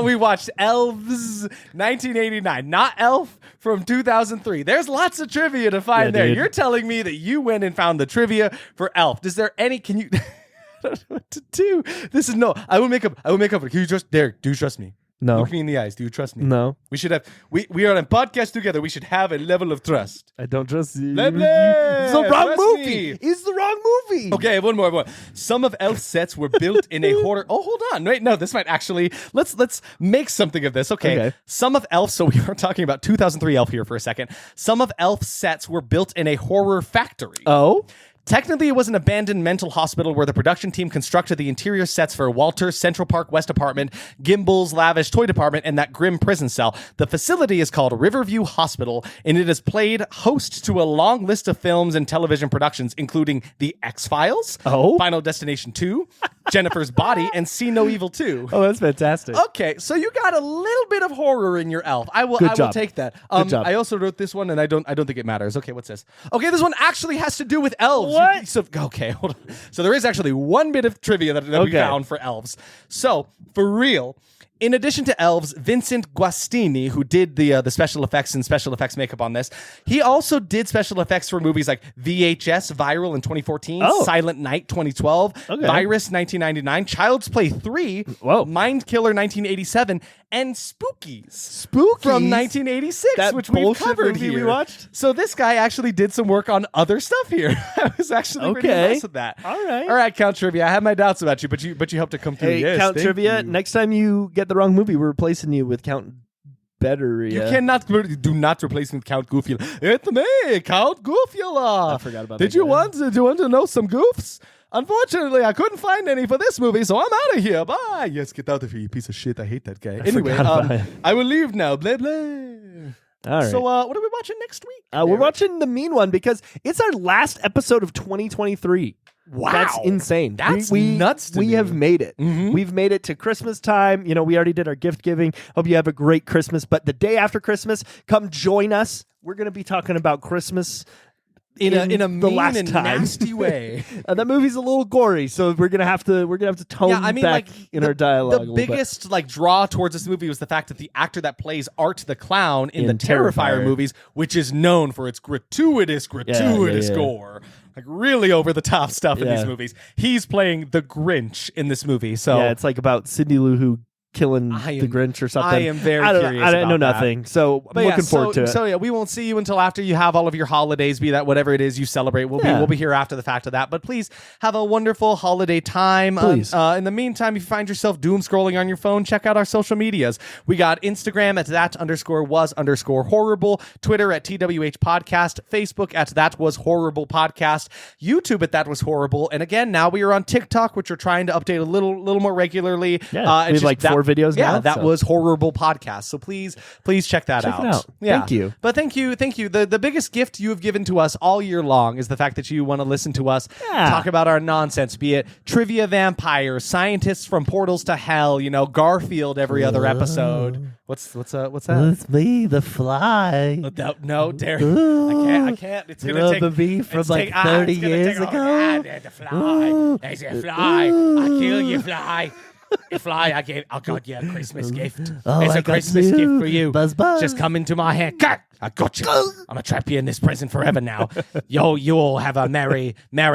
We watched Elves 1989, not Elf from 2003. There's lots of trivia to find Yeah, there. dude. You're telling me that you went and found the trivia for Elf. Is there any? Can you? I don't know what to do. This is no. I will make up. Can you trust Derek? Do you trust me? No. Look me in the eyes. Do you trust me? No. We should have. We are on a podcast together. We should have a level of trust. I don't trust you. Blah, blah. It's the wrong Trust movie. me. It's the wrong movie. Okay, one more. Some of Elf's sets were built in a horror. Oh, hold on. Wait, no, this might actually. Let's make something of this. Okay. Some of Elf. So we are talking about 2003 Elf here for a second. Some of Elf's sets were built in a horror factory. Oh? Technically, it was an abandoned mental hospital where the production team constructed the interior sets for Walter's Central Park West apartment, Gimbel's lavish toy department, and that grim prison cell. The facility is called Riverview Hospital, and it has played host to a long list of films and television productions, including The X-Files, Final Destination 2, Jennifer's Body, and See No Evil 2. Oh, that's fantastic. Okay, so you got a little bit of horror in your Elf. I will take that. Good job. I also wrote this one, and I don't think it matters. Okay, what's this? Okay, this one actually has to do with elves. What? Okay, hold on. So there is actually one bit of trivia that we found for elves. So for real, In addition to elves, Vincent Guastini, who did the special effects and special effects makeup on this, he also did special effects for movies like VHS Viral in 2014, Silent Night 2012, Virus 1999, Child's Play 3, Mind Killer 1987, and Spookies from 1986, that which we've covered movie here. we watched. So this guy actually did some work on other stuff here. I was actually pretty impressed with that. All right, Count Trivia. I had my doubts about you, but you helped to come through. Hey, Yes, Count thank Trivia. you. Next time you get the wrong movie, we're replacing you with Count Betteria. You cannot do not replace me with Count Goofula. It's me, Count Goofula. I forgot about Did that you guy. want to know some goofs? Unfortunately, I couldn't find any for this movie, so I'm out of here. Bye. Yes, get out of here, you piece of shit. I hate that guy. Anyway, forgot about it. I will leave now. Blah blah. All right. So, what are we watching next week? We're watching The Mean One because it's our last episode of 2023. Wow. That's insane. That's nuts to We me. have made it. Mhm. We've made it to Christmas time. You know, we already did our gift giving. Hope you have a great Christmas. But the day after Christmas, come join us. We're going to be talking about Christmas in a the mean last and time. nasty way. That movie's a little gory, so we're gonna have to tone back in our dialogue. The a little bit. biggest draw towards this movie was the fact that the actor that plays Art the Clown in the In Terrifier Terrifier. movies, which is known for its gratuitous yeah. gore, like really over the top stuff in these Yeah. movies. He's playing the Grinch in this movie, so yeah, it's like about Cindy Lou Who killing the am- Grinch or something. I am very I don't curious I don't know about that. nothing, so I'm But looking forward to it. So yeah, we won't see you until after you have all of your holidays, be that whatever it is you celebrate. We'll be here after the fact of that. But please have a wonderful holiday time. Please. In the meantime, if you find yourself doom scrolling on your phone, check out our social medias. We got Instagram at that_was_horrible, Twitter at TWH Podcast, Facebook at That Was Horrible Podcast, YouTube at That Was Horrible, and again now we are on TikTok, which we're trying to update a little more regularly. Yeah, we have like 4 videos now. Yeah, That so. Was Horrible Podcast. So please check that Check out. it out. Yeah. Thank you. But thank you. The biggest gift you have given to us all year long is the fact that you want to listen to us talk about our nonsense, be it trivia vampires, scientists from portals to hell, Garfield every other episode. What's that? It's me, the fly. No, Derek. I can't. It's gonna Remember take me from like 30 years ago? The fly. There's a fly. I kill you, fly. A fly, I got you a Christmas gift. Oh, it's I a got Christmas you. gift for you. Buzz, buzz. Just come into my hand. I got you. I'm gonna trap you in this present forever now. You all have a merry,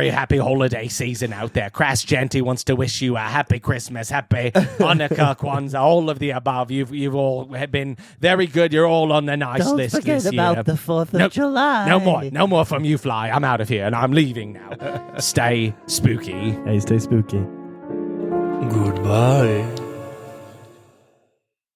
happy holiday season out there. Crash Genty wants to wish you a happy Christmas, happy Hanukkah, Kwanzaa, all of the above. You've all been very good. You're all on the nice Don't list forget this about year. the 4th of Nope. July. No more from you, Fly. I'm out of here and I'm leaving now. Stay spooky. Hey, stay spooky. Goodbye.